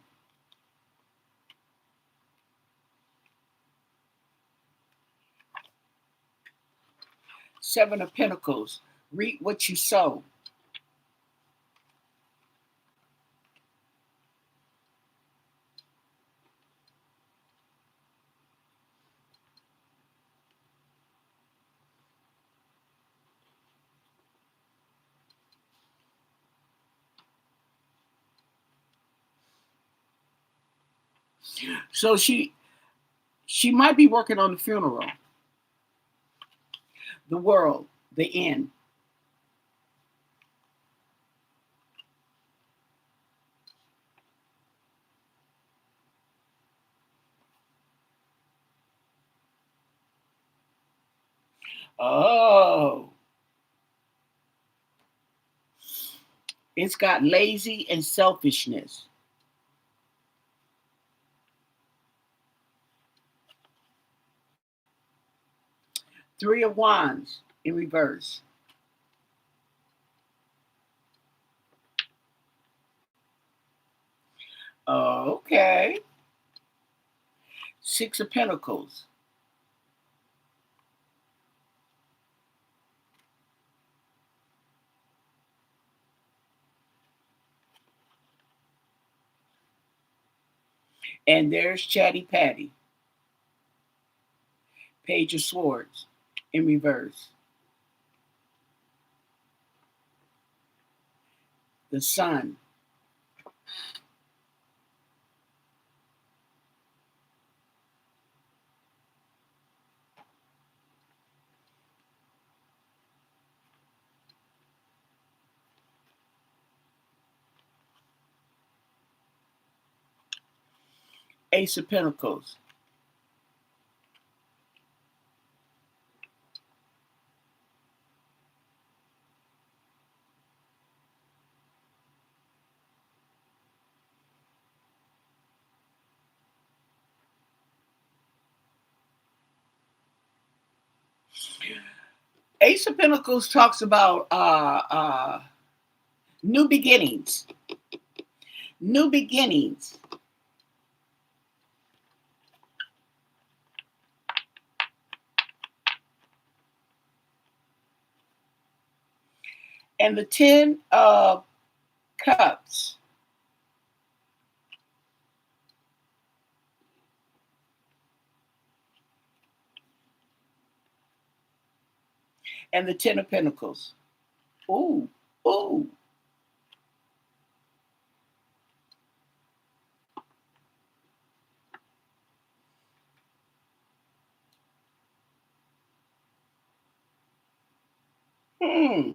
Seven of Pentacles, reap what you sow. So she might be working on the funeral. The World, the end. Oh, it's got lazy and selfishness. Three of Wands in reverse. Okay. Six of Pentacles. And there's Chatty Patty. Page of Swords in reverse. The Sun. Ace of Pentacles. Ace of Pentacles talks about new beginnings. New beginnings. And the Ten of Cups. And the Ten of Pentacles. Ooh, ooh. Hmm.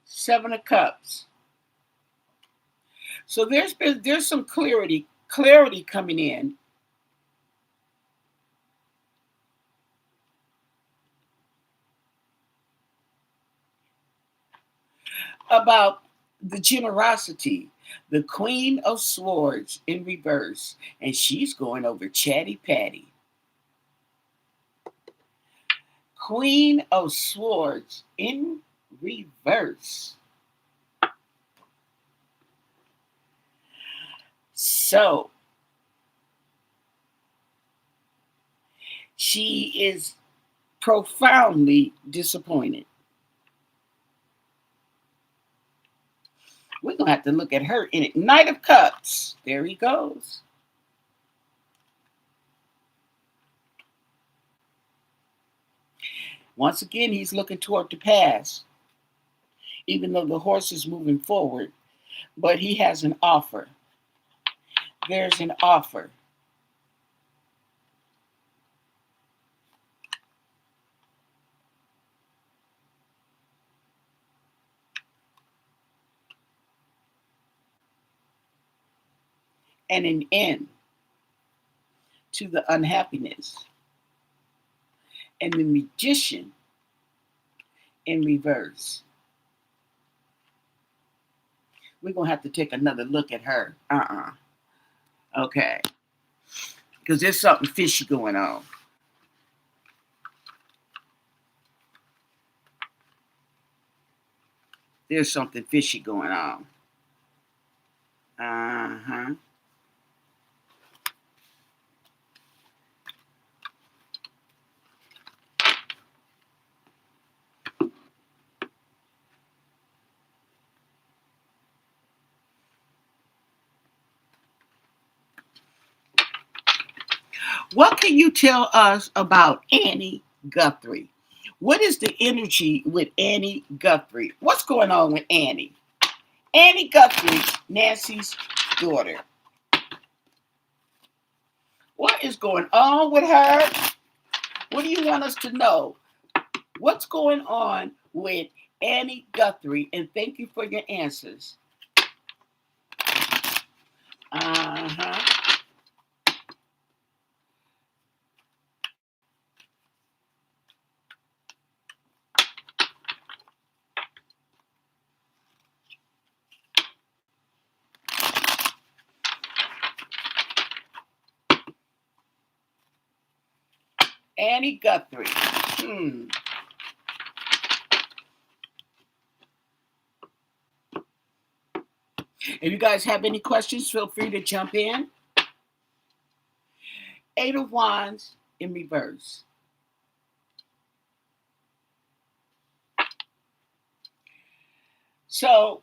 Seven of Cups. So there's some clarity coming in about the generosity. The Queen of Swords in reverse, and she's going over Chatty Patty. Queen of Swords in reverse. So she is profoundly disappointed. We're going to have to look at her in it. Knight of Cups. There he goes. Once again, he's looking toward the past, even though the horse is moving forward. But he has an offer. There's an offer. And an end to the unhappiness. And the Magician in reverse. We're going to have to take another look at her. Okay. Because there's something fishy going on. There's something fishy going on. Uh-huh. What can you tell us about Annie Guthrie? What is the energy with Annie Guthrie? What's going on with Annie? Annie Guthrie, Nancy's daughter. What is going on with her? What do you want us to know? What's going on with Annie Guthrie? And thank you for your answers. Uh-huh. Annie Guthrie. If you guys have any questions, feel free to jump in. Eight of Wands in reverse. So,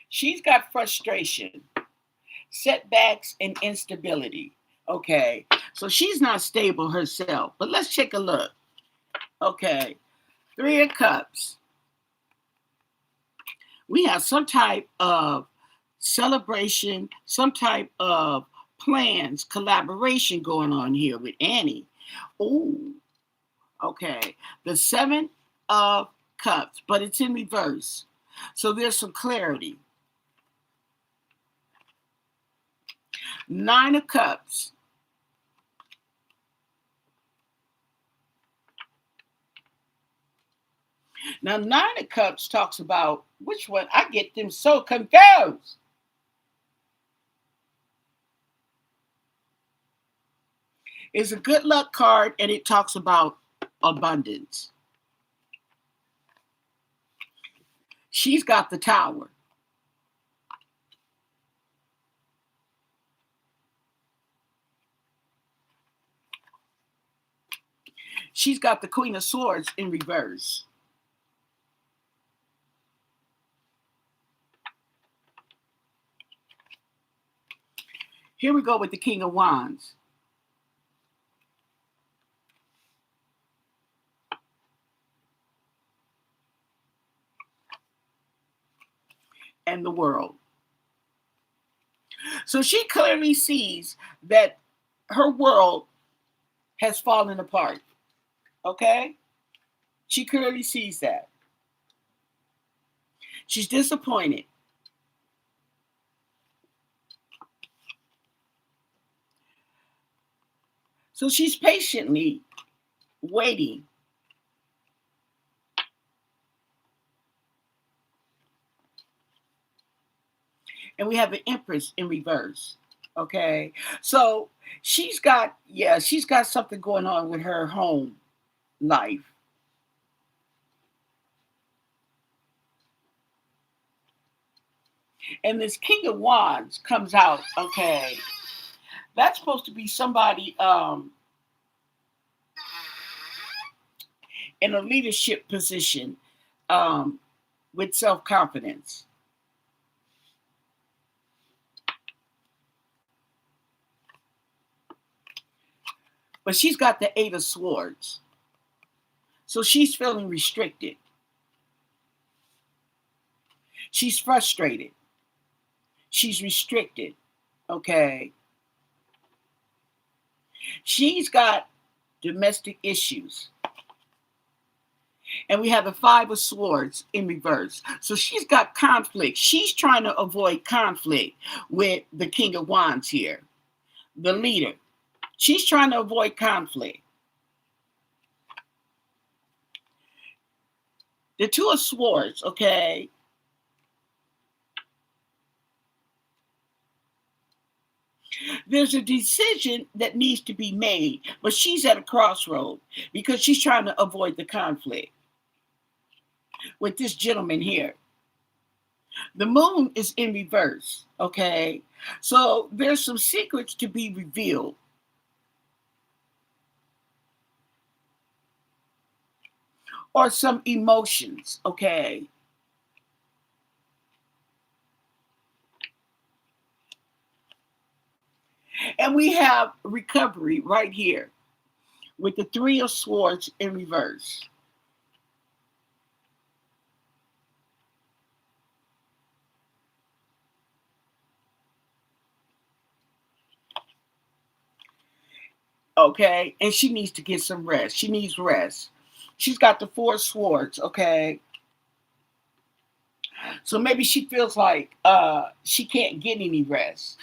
she's got frustration, setbacks, and instability. Okay, so she's not stable herself. But let's take a look. Okay, Three of Cups. We have some type of celebration, some type of plans, collaboration going on here with Annie. Oh, okay. The Seven of Cups, but it's in reverse. So there's some clarity. Nine of Cups. Now, Nine of Cups talks about which one? I get them so confused. It's a good luck card and it talks about abundance. She's got the Tower. She's got the Queen of Swords in reverse. Here we go with the King of Wands. and the world. So she clearly sees that her world has fallen apart. Okay? She clearly sees that. She's disappointed. So she's patiently waiting. And we have the Empress in reverse. Okay. So she's got something going on with her home life. And this King of Wands comes out. Okay. That's supposed to be somebody in a leadership position um, with self-confidence. But she's got the Eight of Swords. So she's feeling restricted. She's frustrated. She's restricted. Okay. She's got domestic issues. And we have the Five of Swords in reverse. So she's got conflict. She's trying to avoid conflict with the King of Wands here, the leader. She's trying to avoid conflict. The Two of Swords, okay. There's a decision that needs to be made, but she's at a crossroad because she's trying to avoid the conflict with this gentleman here. The moon is in reverse, okay? So there's some secrets to be revealed. Or some emotions, okay? And we have recovery right here with the Three of Swords in reverse. Okay, and she needs to get some rest. She needs rest. She's got the Four Swords, okay? So maybe she feels like she can't get any rest.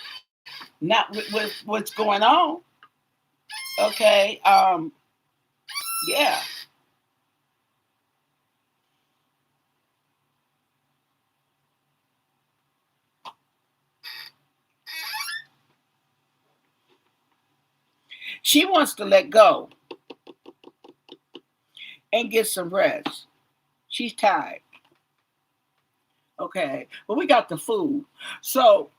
Not with what's going on. Okay. Yeah. She wants to let go and get some rest. She's tired. Okay. But we got the Fool. So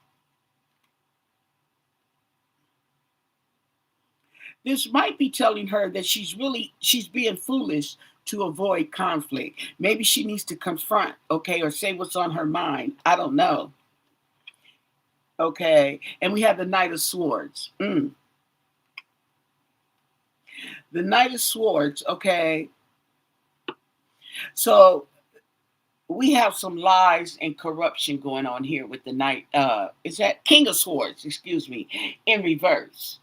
this might be telling her that she's being foolish to avoid conflict. Maybe she needs to confront, okay, or say what's on her mind. I don't know. Okay. And we have the Knight of Swords. The Knight of Swords, okay. So we have some lies and corruption going on here with the Knight. Is that King of Swords, excuse me, in reverse.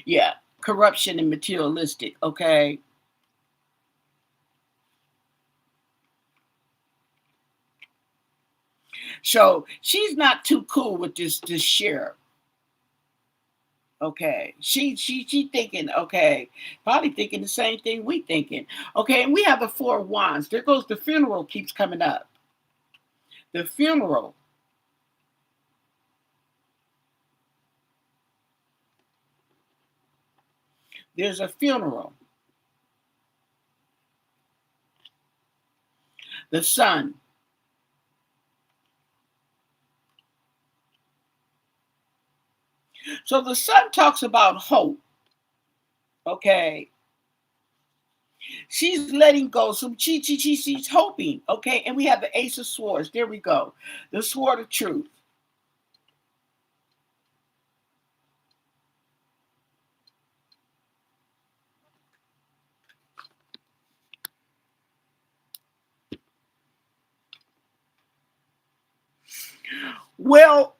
Yeah. Corruption and materialistic, okay. So she's not too cool with this sheriff. Okay, she thinking, okay, probably thinking the same thing we thinking. Okay, and we have the Four of Wands. There goes the funeral keeps coming up. The funeral. There's a funeral. The Sun. So the Sun talks about hope. Okay, she's letting go. So she's hoping. Okay, and we have the Ace of Swords. There we go. The Sword of Truth. Well,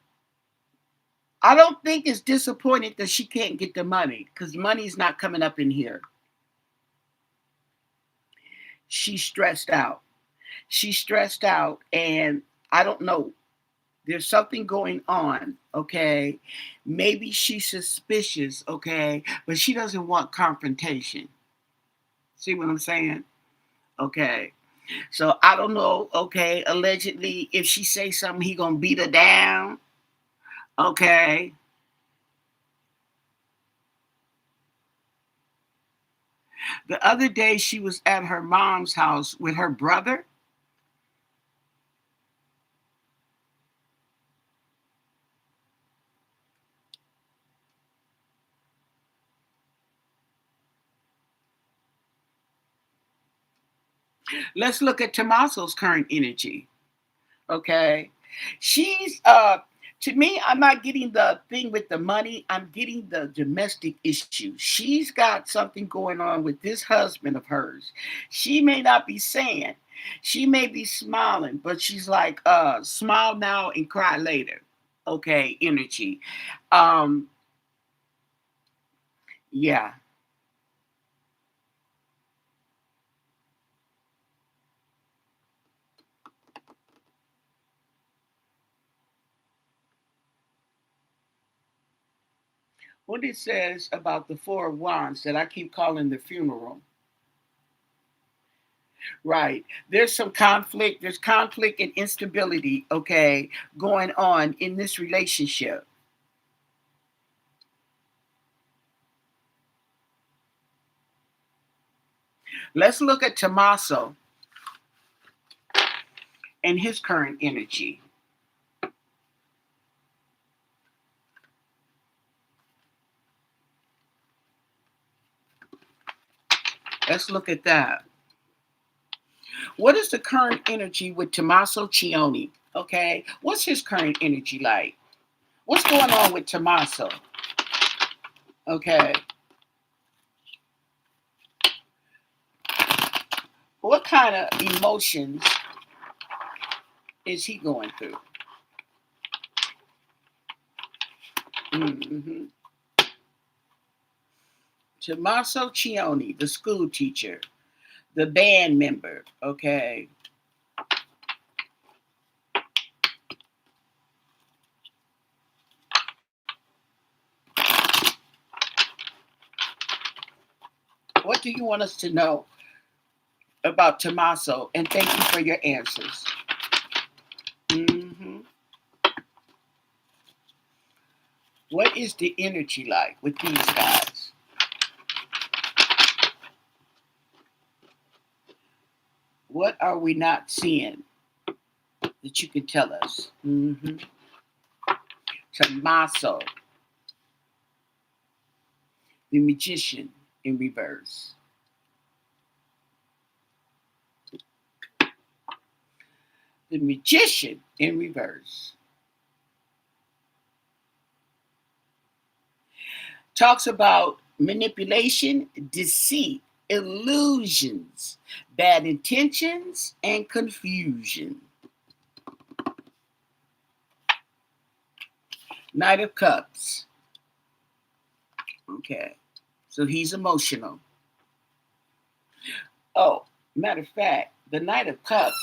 I don't think it's disappointed that she can't get the money because money's not coming up in here. She's stressed out. She's stressed out, and I don't know. There's something going on, okay? Maybe she's suspicious, okay? But she doesn't want confrontation. See what I'm saying? Okay. So I don't know, okay? Allegedly, if she say something, he gonna beat her down, okay? The other day, she was at her mom's house with her brother. Let's look at Tomaso's current energy. Okay. She's to me, I'm not getting the thing with the money. I'm getting the domestic issue. She's got something going on with this husband of hers. She may not be saying, she may be smiling, but she's like, smile now and cry later. Okay, energy. Um, yeah. What it says about the Four of Wands that I keep calling the funeral. Right. There's some conflict. There's conflict and instability, okay, going on in this relationship. Let's look at Tomaso and his current energy. Let's look at that. What is the current energy with Tomaso Cioni? Okay. What's his current energy like? What's going on with Tomaso? Okay. What kind of emotions is he going through? Mm-hmm. Tomaso Cioni, the school teacher, the band member, okay. What do you want us to know about Tomaso? And thank you for your answers. Hmm. What is the energy like with these guys? What are we not seeing that you can tell us? Tomaso, the magician in reverse. The magician in reverse talks about manipulation, deceit, illusions, bad intentions, and confusion. Knight of Cups. Okay. So he's emotional. Oh, matter of fact, the Knight of Cups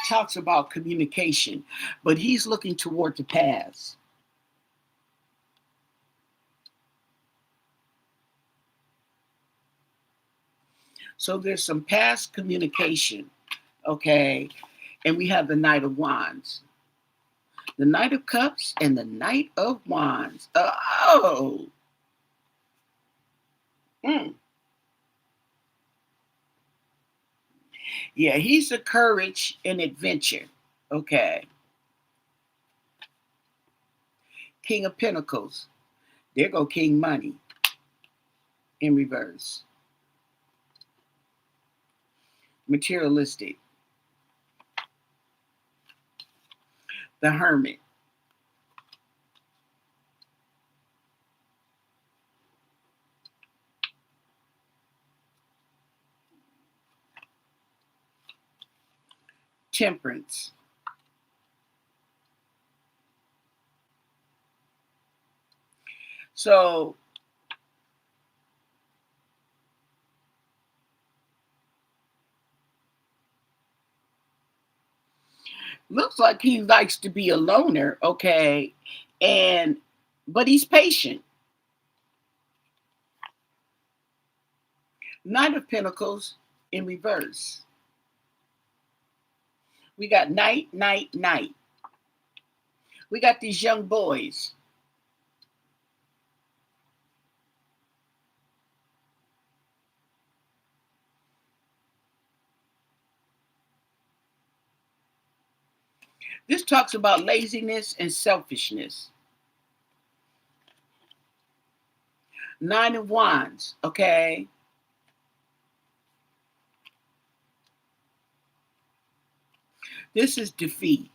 talks about communication, but he's looking toward the past. So there's some past communication, okay? And we have the Knight of Wands, the Knight of Cups, and the Knight of Wands. Oh, mm. Yeah, he's the courage and adventure, okay? King of Pentacles, there go King Money in reverse. Materialistic, the Hermit. Temperance. So looks like he likes to be a loner, okay, and but he's patient. Knight of Pentacles in reverse. We got night, night, night. We got these young boys. This talks about laziness and selfishness. Nine of Wands, okay? This is defeat.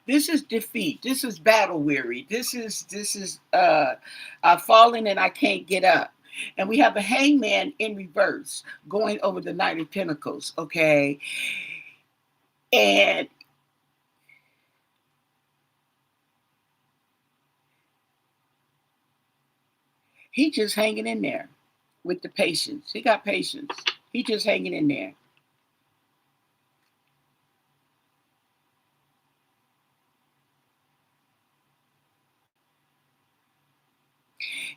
This is defeat. This is battle weary. This is I've fallen and I can't get up. And we have the hangman in reverse going over the Knight of Pentacles, okay? And he just hanging in there with the patience. He got patience. He just hanging in there.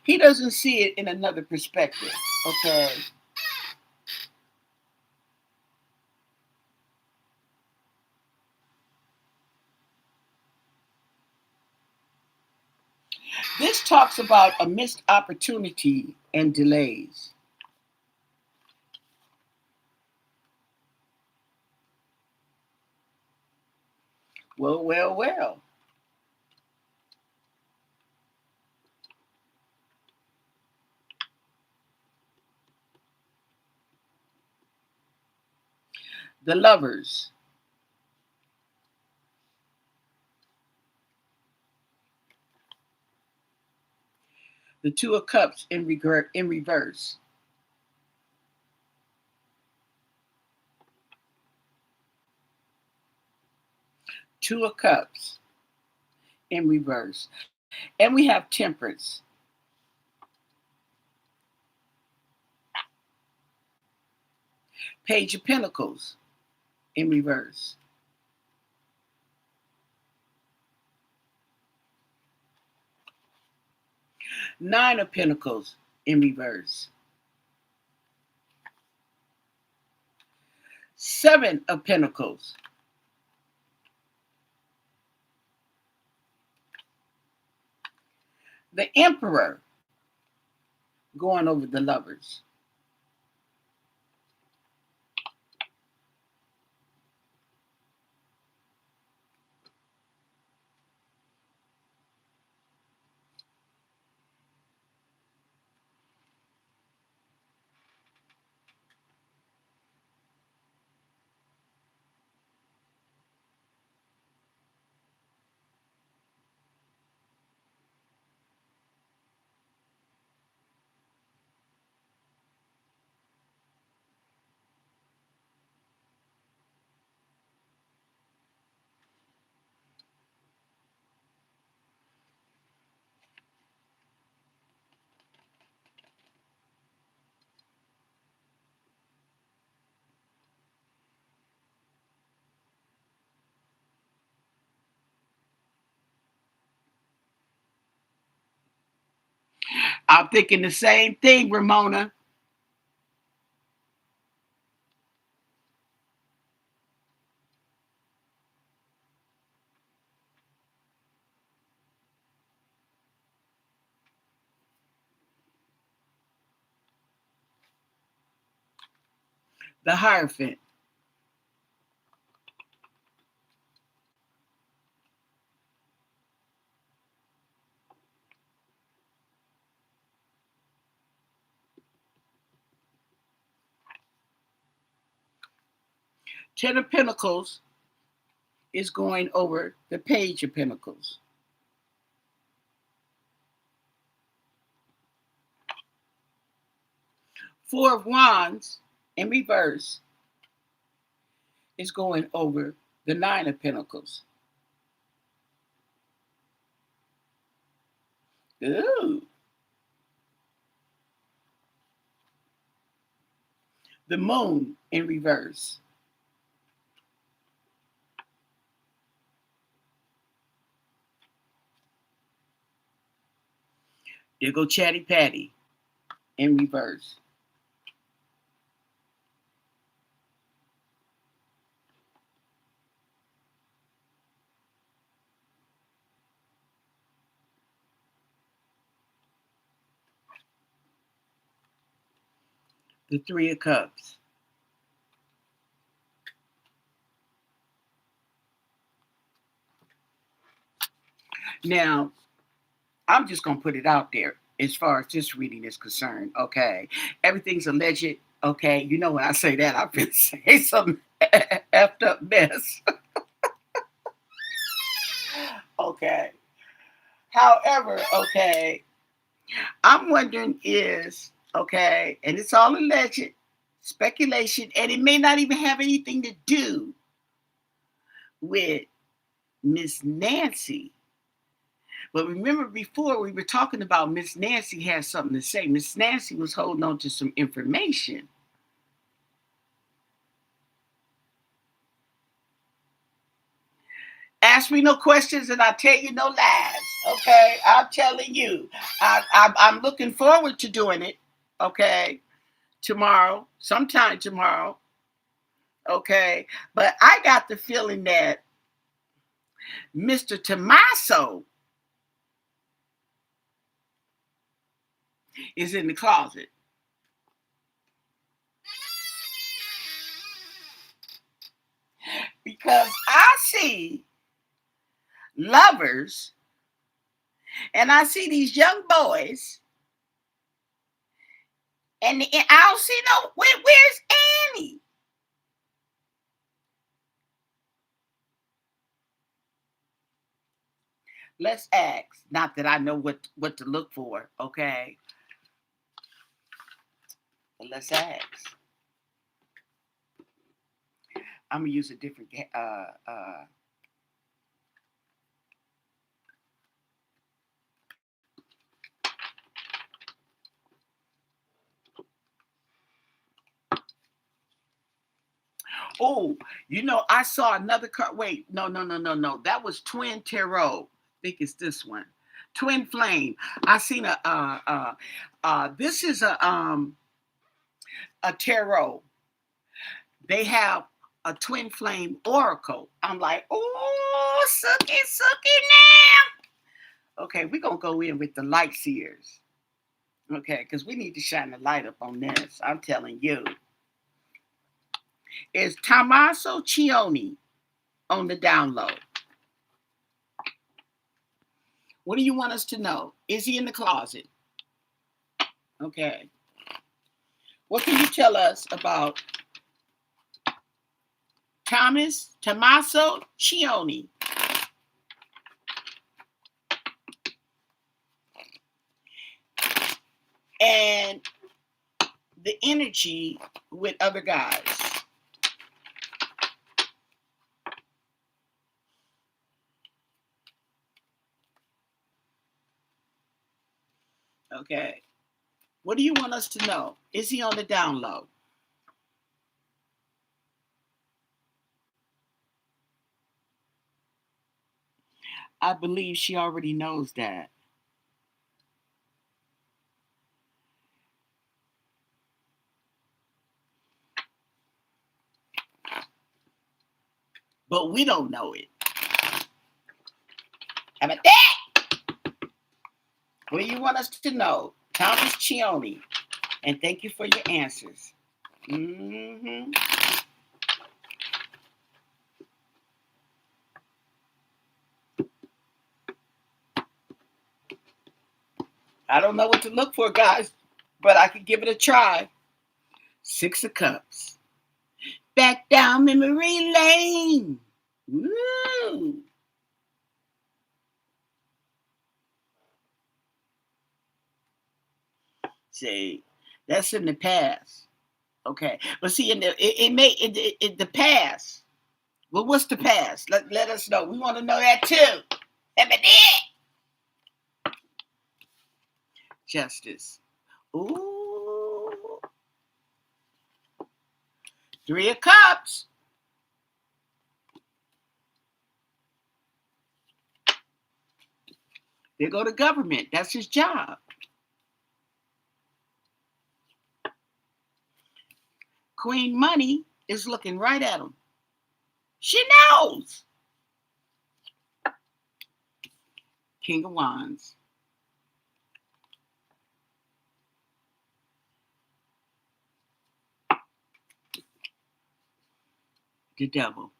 He doesn't see it in another perspective, okay? This talks about a missed opportunity and delays. Well, well, well. The Lovers. The Two of Cups in reverse. Two of Cups in reverse. And we have Temperance. Page of Pentacles in reverse. Nine of Pentacles in reverse. Seven of Pentacles. The Emperor going over the Lovers. I'm thinking the same thing, Ramona. The Hierophant. 10 of Pentacles is going over the Page of Pentacles. Four of Wands in reverse is going over the Nine of Pentacles. Ooh. The Moon in reverse. There go Chatty Patty in reverse. The Three of Cups. Now, I'm just going to put it out there as far as this reading is concerned, okay? Everything's alleged, okay? You know when I say that, I've been saying some effed up mess. Okay. However, okay, I'm wondering is, okay, and it's all alleged, speculation, and it may not even have anything to do with Miss Nancy. But remember before we were talking about Miss Nancy had something to say. Miss Nancy was holding on to some information. Ask me no questions and I'll tell you no lies. Okay, I'm telling you. I'm looking forward to doing it. Okay, tomorrow, sometime tomorrow. Okay, but I got the feeling that Mr. Tomaso is in the closet. Because I see lovers and I see these young boys and I don't see no, where's Annie? Let's ask. Not that I know what to look for, okay? But let's ask. I'm gonna use a different Oh, I saw another card. Wait, no. That was Twin Tarot. I think it's this one. Twin Flame. I seen this is a tarot. They have a Twin Flame Oracle. I'm like, oh, sucky now. Okay, we're gonna go in with the light seers. Okay, because we need to shine the light up on this. I'm telling you. Is Tomaso Cioni on the download? What do you want us to know? Is he in the closet? Okay. What can you tell us about Tomaso Cioni? And the energy with other guys. Okay. What do you want us to know? Is he on the download? I believe she already knows that. But we don't know it. How about that? What do you want us to know? Thomas Cioni. And thank you for your answers. Mm-hmm. I don't know what to look for, guys, but I could give it a try. Six of Cups. Back down memory lane. Woo. See, That's in the past. Okay. But see, the past. Well, what's the past? Let us know. We want to know that too. Justice. Ooh. Three of Cups. There go the government. That's his job. Queen Money is looking right at him. She knows. King of Wands. The Devil.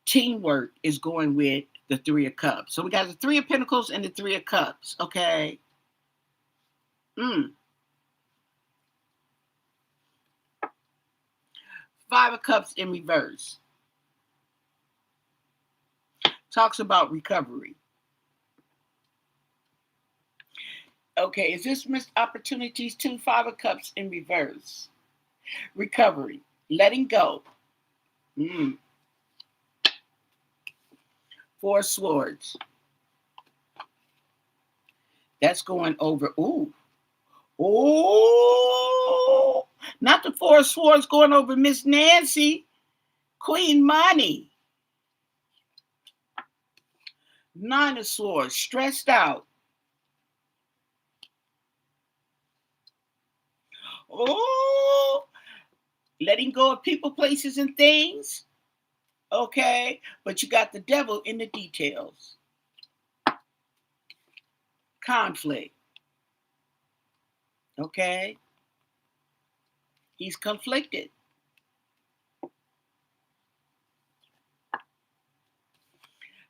Teamwork is going with the Three of Cups. So we got the Three of Pentacles and the Three of Cups. Okay. Five of Cups in reverse. Talks about recovery. Okay, is this missed opportunities too? Five of Cups in reverse. Recovery. Letting go. Four of Swords. That's going over. Ooh. Not the Four of Swords going over Miss Nancy. Queen Money. Nine of Swords. Stressed out. Oh, letting go of people, places, and things. Okay, but you got the devil in the details. Conflict. Okay, he's conflicted.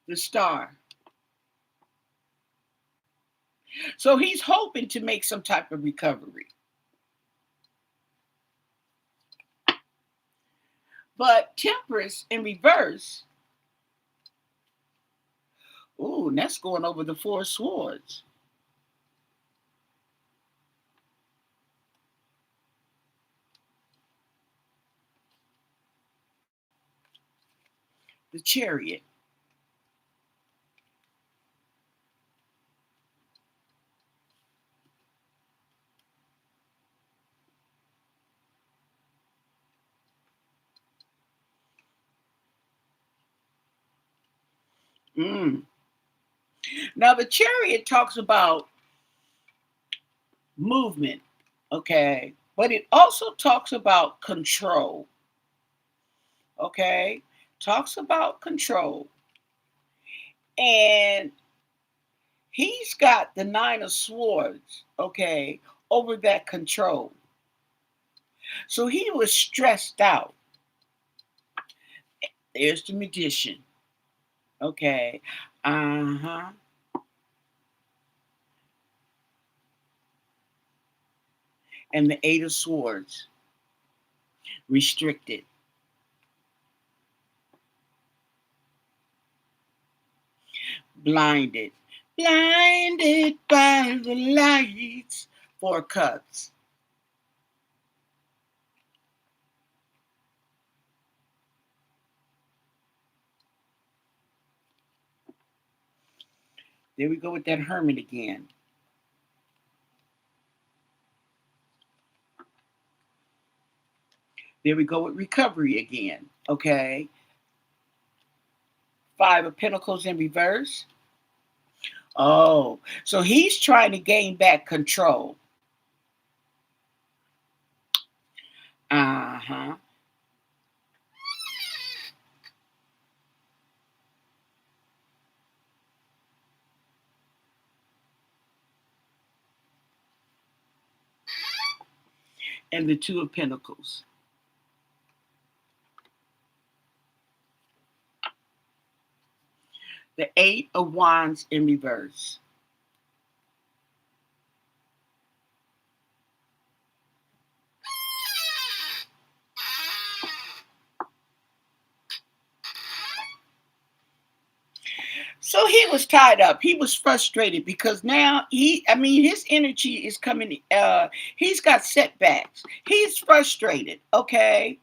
The Star. So he's hoping to make some type of recovery. But Temperance in reverse. Ooh, and that's going over the Four of Swords. The Chariot. Now the Chariot talks about movement, okay, but it also talks about control. Okay, talks about control. And he's got the Nine of Swords, okay, over that control. So he was stressed out. There's the Magician. Okay. Uh-huh. And the Eight of Swords. Restricted. Blinded. Blinded by the lights. Four Cups. There we go with that Hermit again. There we go with recovery again. Okay. Five of Pentacles in reverse. Oh, so he's trying to gain back control. Uh-huh. And the Two of Pentacles. The Eight of Wands in reverse. So he was tied up. He was frustrated because now his energy is coming. He's got setbacks. He's frustrated. Okay.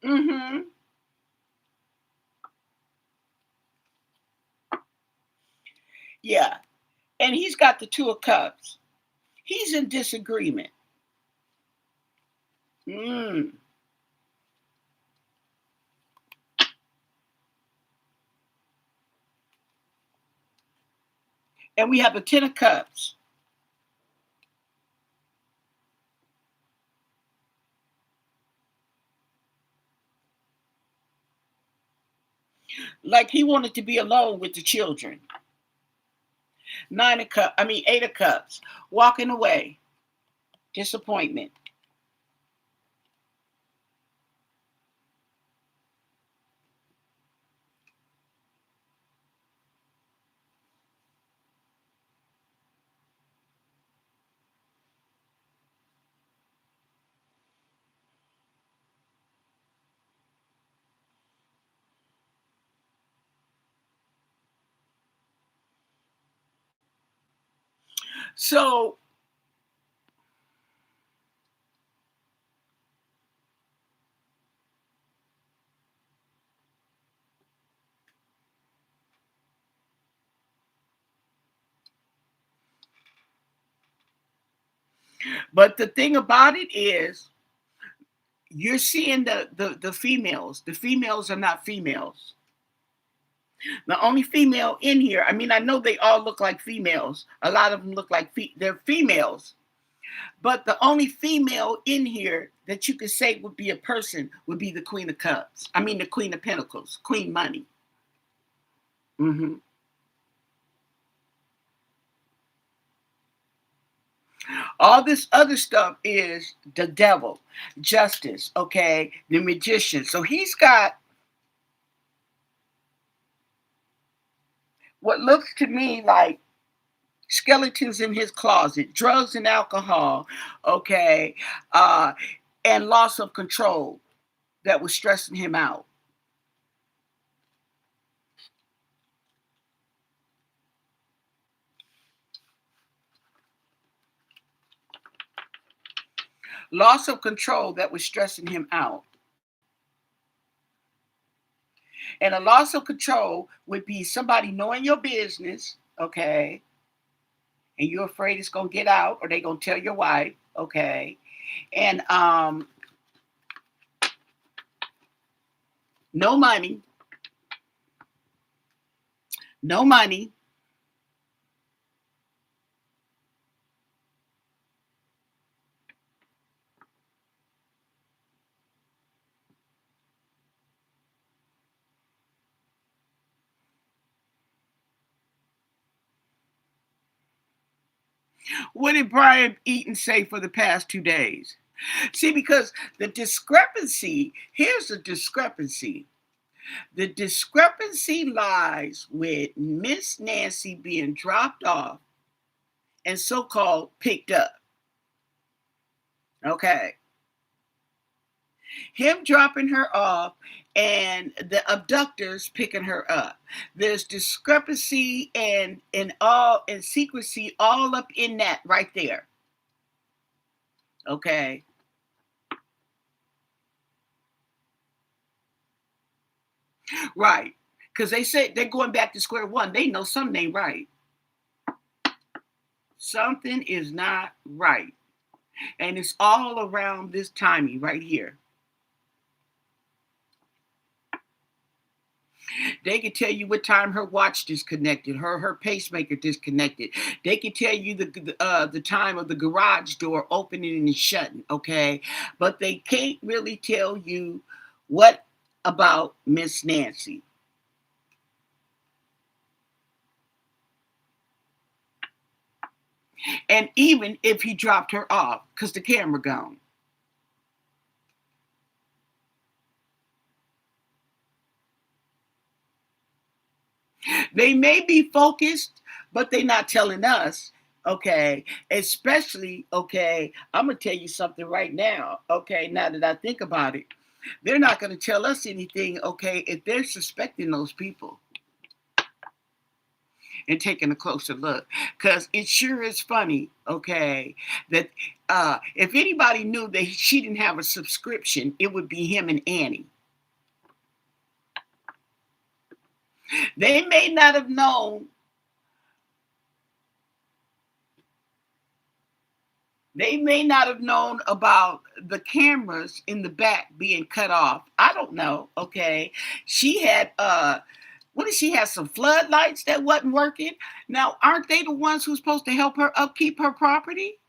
Mm-hmm. Yeah. And he's got the Two of Cups. He's in disagreement. Mm. And we have the Ten of Cups. Like he wanted to be alone with the children. Eight of Cups. Walking away. Disappointment. So, but the thing about it is, you're seeing the females. The females are not females. The only female in here, I know they all look like females. A lot of them look like they're females. But the only female in here that you could say would be a person would be the Queen of Cups. The Queen of Pentacles, Queen Money. Hmm. All this other stuff is the devil, justice, okay, the magician. So he's got what looks to me like skeletons in his closet, drugs and alcohol, okay, uh, and loss of control that was stressing him out. Loss of control that was stressing him out. And a loss of control would be somebody knowing your business, okay, and you're afraid it's gonna get out or they're gonna tell your wife, okay, and no money, no money. What did Brian Eaton say for the past 2 days? See, because the discrepancy, here's the discrepancy. The discrepancy lies with Miss Nancy being dropped off and so called picked up. Okay. Him dropping her off and the abductors picking her up. There's discrepancy and secrecy all up in that right there. Okay. Right. Because they say they're going back to square one. They know something ain't right. Something is not right. And it's all around this timing right here. They can tell you what time her watch disconnected, her pacemaker disconnected. They can tell you the time of the garage door opening and shutting. Okay, but they can't really tell you what about Miss Nancy. And even if he dropped her off, because the camera gone. They may be focused, but they're not telling us. Okay, especially, okay, I'm gonna tell you something right now. Okay, now that I think about it, They're not going to tell us anything, okay, if they're suspecting those people and taking a closer look. Because it sure is funny, okay, that if anybody knew that she didn't have a subscription, it would be him and Annie. They may not have known. They may not have known about the cameras in the back being cut off. I don't know. Okay. She had what did she have? Some floodlights that wasn't working. Now, aren't they the ones who's supposed to help her upkeep her property?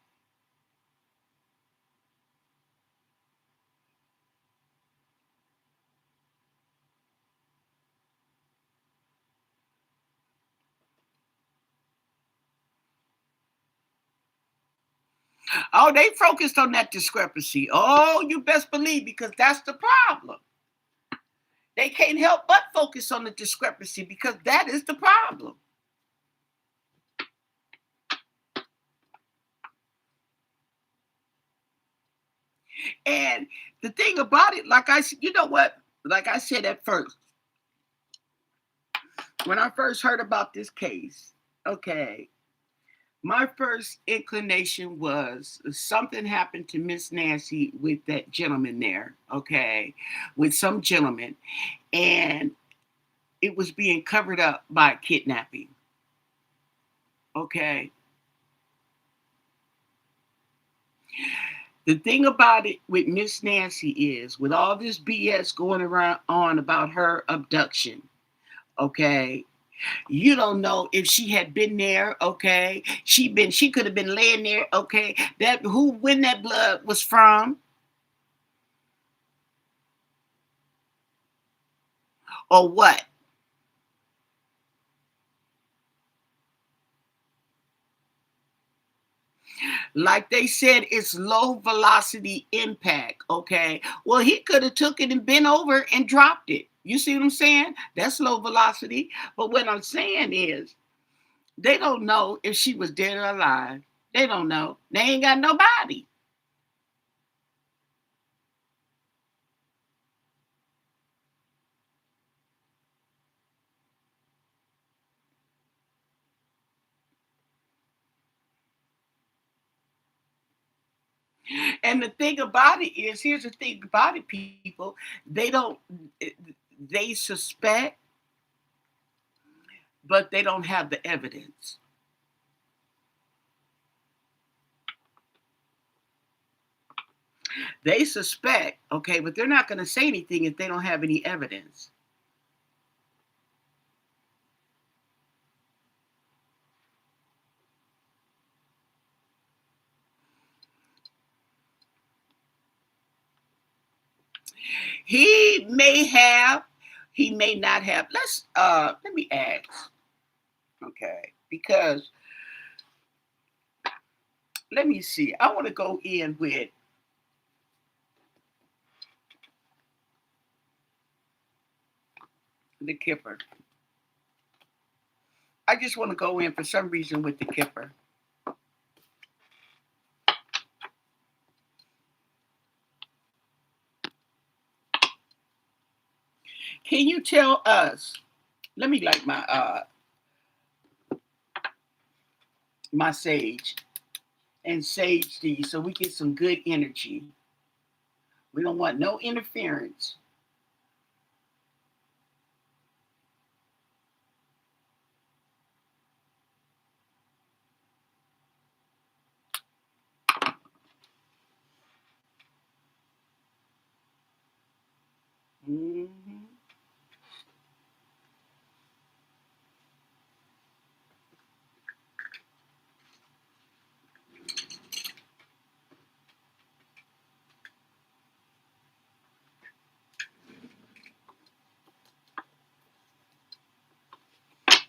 Oh, they focused on that discrepancy. Oh, you best believe, because that's the problem. They can't help but focus on the discrepancy because that is the problem. And the thing about it, like I said, you know what? Like I said at first, when I first heard about this case, okay, my first inclination was something happened to Miss Nancy with that gentleman there, okay, with some gentleman, and it was being covered up by kidnapping, okay. The thing about it with Miss Nancy is, with all this BS going around on about her abduction, okay, you don't know if she had been there, okay. She could have been laying there, okay. That who when that blood was from, or what. Like they said, it's low velocity impact, okay. Well, he could have took it and bent over and dropped it. You see what I'm saying? That's low velocity. But what I'm saying is, they don't know if she was dead or alive. They don't know. They ain't got nobody. And the thing about it is, here's the thing about it, people. They don't, they suspect, but they don't have the evidence. They suspect, okay, but they're not going to say anything if they don't have any evidence. He may have, he may not have. Let me ask, okay, because let me see. I want to go in with the Kipper. I just want to go in for some reason with the Kipper. Can you tell us? Let me light my sage and sage these so we get some good energy. We don't want no interference. Mhm.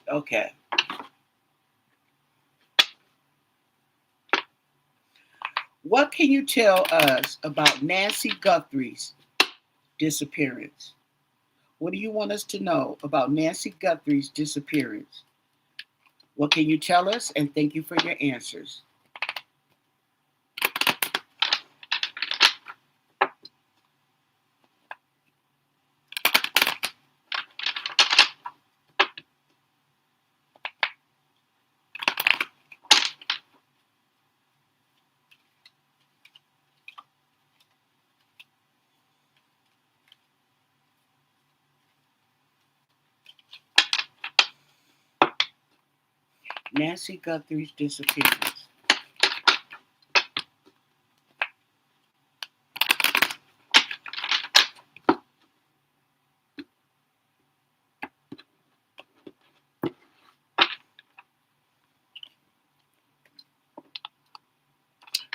Okay. What can you tell us about Nancy Guthrie's disappearance? What do you want us to know about Nancy Guthrie's disappearance? What can you tell us? And thank you for your answers. Nancy Guthrie's disappearance.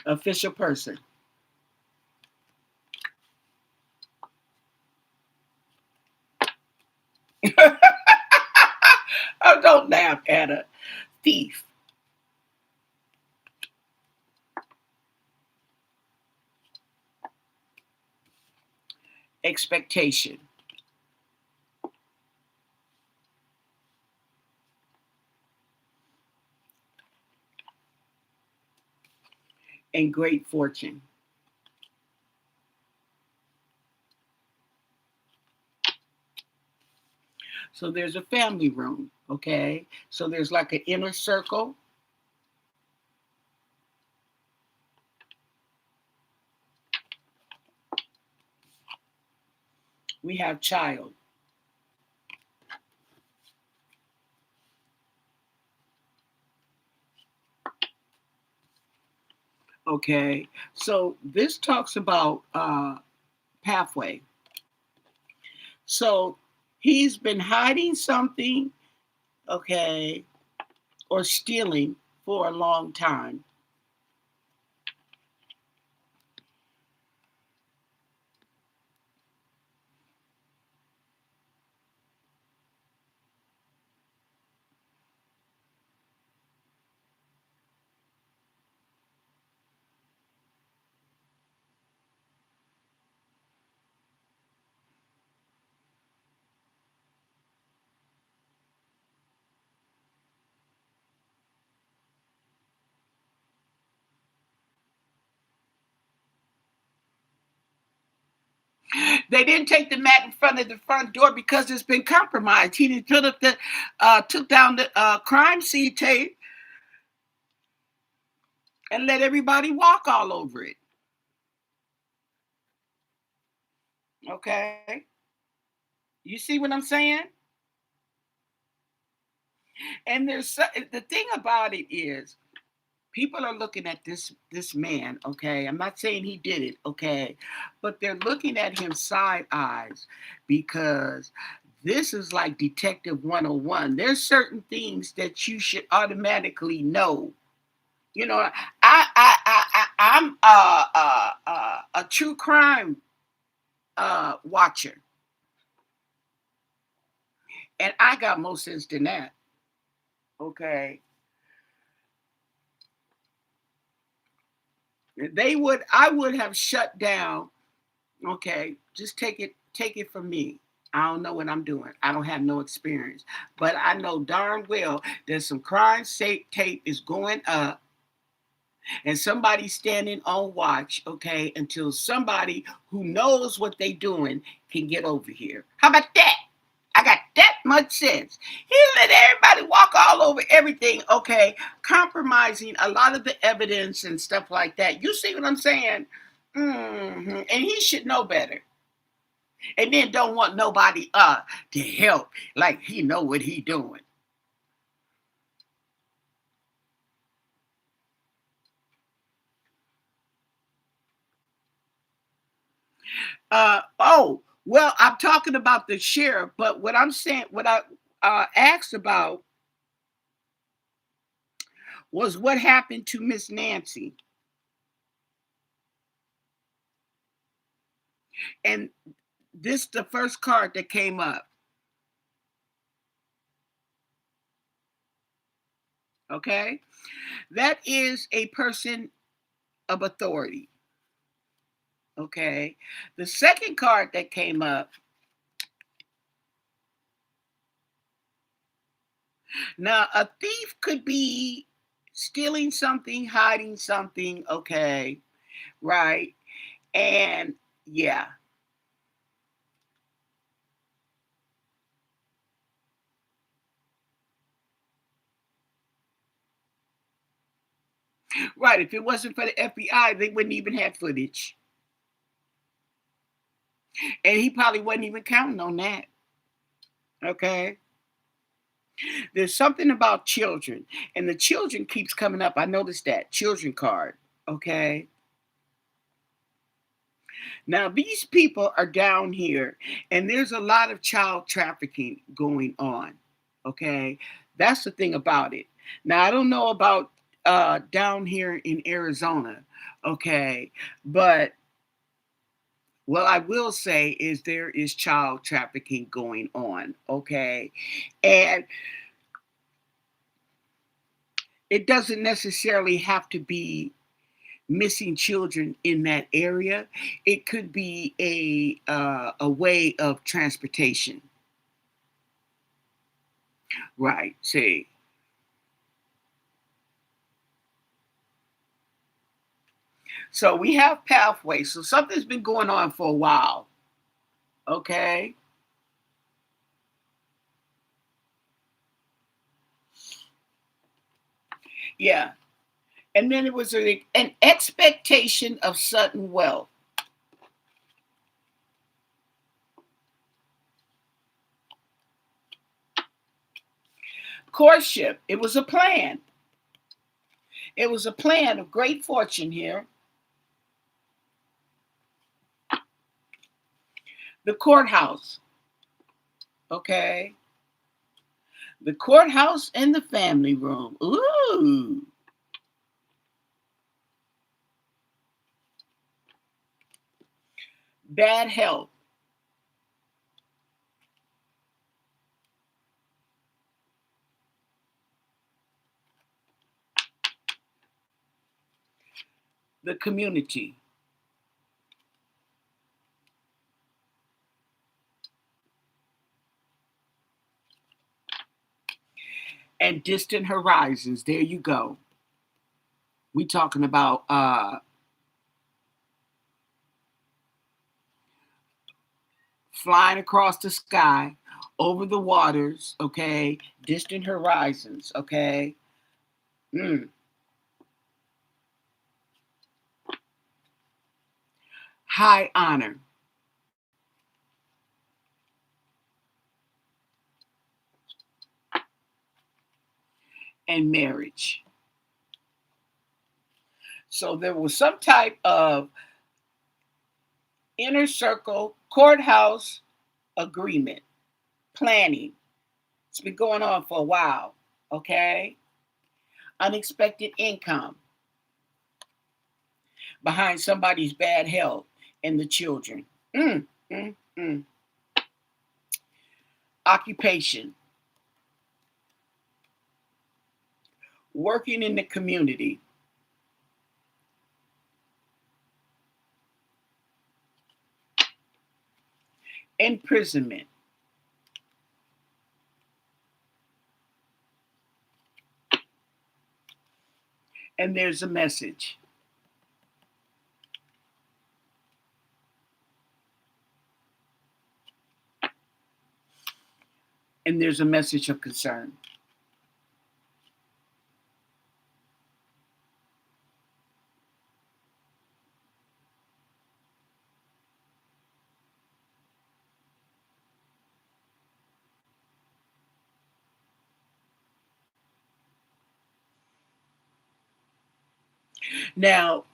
Official person. Oh, don't laugh, Anna. Thief. Expectation. And great fortune. So there's a family room, okay? So there's like an inner circle. We have child. Okay, so this talks about pathway. So he's been hiding something, okay, or stealing for a long time. They didn't take the mat in front of the front door because it's been compromised. He didn't put up the, took down the crime scene tape and let everybody walk all over it. Okay, you see what I'm saying? And the thing about it is, people are looking at this man. Okay, I'm not saying he did it. Okay, but they're looking at him side eyes because this is like Detective 101. There's certain things that you should automatically know. You know, I'm a true crime watcher, and I got more sense than that. Okay, I would have shut down. Okay, just take it from me. I don't know what I'm doing. I don't have no experience, but I know darn well that some crime tape is going up, and somebody's standing on watch. Okay, until somebody who knows what they doing can get over here. How about that? I got that much sense. He let everybody walk all over everything, okay, compromising a lot of the evidence and stuff like that. You see what I'm saying? And he should know better. And then don't want nobody to help, like he know what he doing. Oh, well, I'm talking about the sheriff, but what I'm saying, what I asked about was what happened to Miss Nancy. And this the first card that came up. Okay, that is a person of authority. Okay, the second card that came up. Now, a thief could be stealing something, hiding something. Okay, right, and yeah, right. If it wasn't for the FBI, they wouldn't even have footage, and he probably wasn't even counting on that. Okay, There's something about children, and the children keeps coming up. I noticed that children card. Okay. Now these people are down here, and there's a lot of child trafficking going on. Okay. That's the thing about it. Now I don't know about down here in Arizona. Okay. But what I will say is there is child trafficking going on. Okay. And it doesn't necessarily have to be missing children in that area. It could be a way of transportation, right? See, so we have pathways. So something's been going on for a while. Okay, yeah, and then it was an expectation of sudden wealth, courtship. It was a plan. It was a plan of great fortune here. The courthouse. Okay, the courthouse and the family room. Ooh. Bad health. The community. And distant horizons. There you go. We talking about flying across the sky, over the waters, okay? Distant horizons, okay? Mm. High honor and marriage. So there was some type of inner circle courthouse agreement, planning. It's been going on for a while, okay? Unexpected income behind somebody's bad health and the children. Mm, mm, mm. Occupation, working in the community, imprisonment, and there's a message. And there's a message of concern. Now,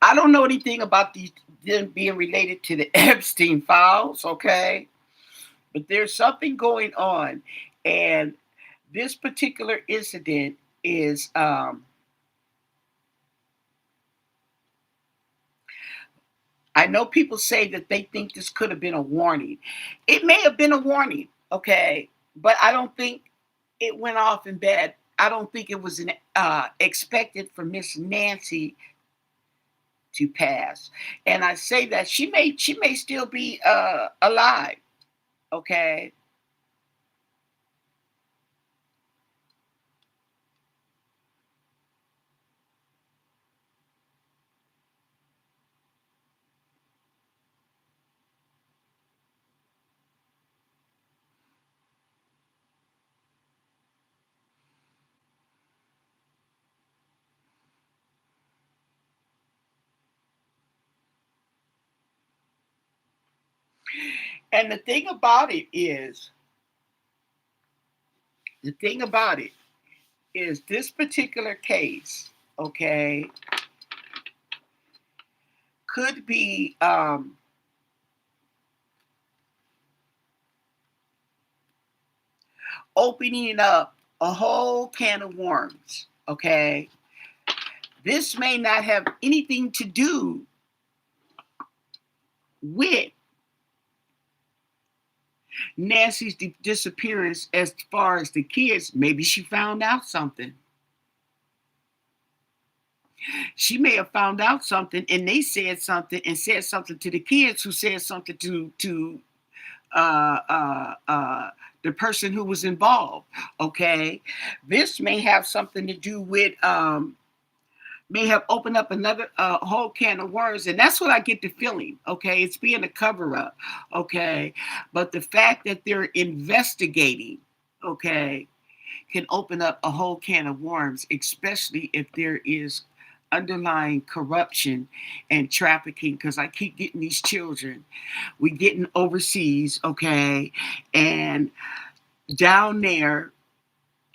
I don't know anything about these them being related to the Epstein files, okay? But there's something going on, and this particular incident is I know people say that they think this could have been a warning. It may have been a warning, okay, but I don't think it went off in bad. I don't think it was expected for Miss Nancy to pass. And I say that she may still be alive, okay? And the thing about it is The thing about it is this particular case, okay, could be opening up a whole can of worms, okay? This may not have anything to do with Nancy's disappearance as far as the kids. Maybe she found out something. She may have found out something and they said something and said something to the kids who said something to uh, uh, uh, the person who was involved. Okay, this may have something to do with may have opened up another whole can of worms, and that's what I get the feeling. Okay, it's being a cover up. Okay, but the fact that they're investigating, okay, can open up a whole can of worms, especially if there is underlying corruption and trafficking, because I keep getting these children. We getting overseas, okay, and down there,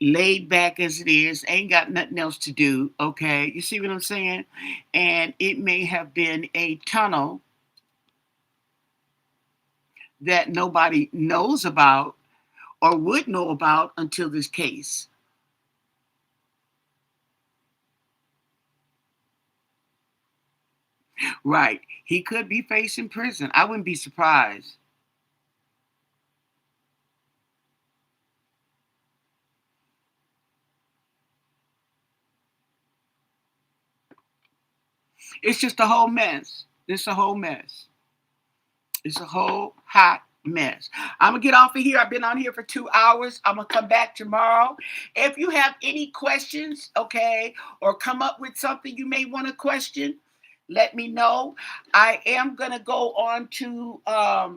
laid back as it is, ain't got nothing else to do, okay? You see what I'm saying? And it may have been a tunnel that nobody knows about or would know about until this case. Right. He could be facing prison. I wouldn't be surprised. It's just a whole mess. It's a whole mess. It's a whole hot mess. I'm gonna get off of here. I've been on here for 2 hours. I'm gonna come back tomorrow. If you have any questions, okay, or come up with something you may want to question, let me know. I am gonna go on to I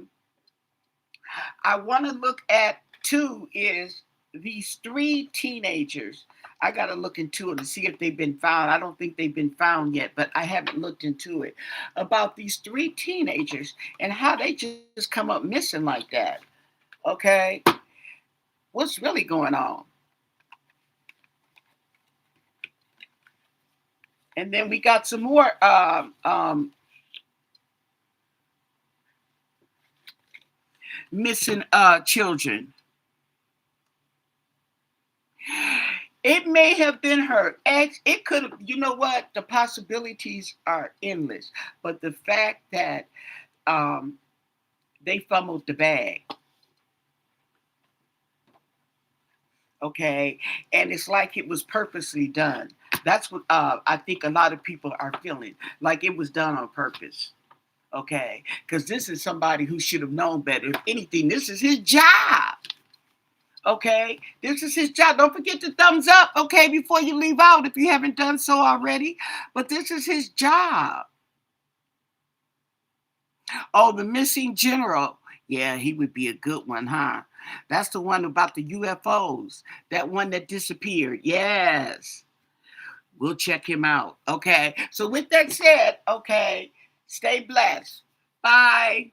want to look at two is these three teenagers. I got to look into it to see if they've been found. I don't think they've been found yet, but I haven't looked into it. About these three teenagers and how they just come up missing like that. Okay. What's really going on? And then we got some more missing children. It may have been her ex. It could have, you know what? The possibilities are endless. But the fact that um, they fumbled the bag, okay, and it's like it was purposely done. That's what I think a lot of people are feeling, like it was done on purpose, okay? Because this is somebody who should have known better. If anything, this is his job. Okay, this is his job. Don't forget to thumbs up, okay, before you leave out if you haven't done so already. But this is his job. Oh, the missing general. Yeah, he would be a good one, huh? That's the one about the UFOs. That one that disappeared. Yes. We'll check him out. Okay. So with that said, okay, stay blessed. Bye.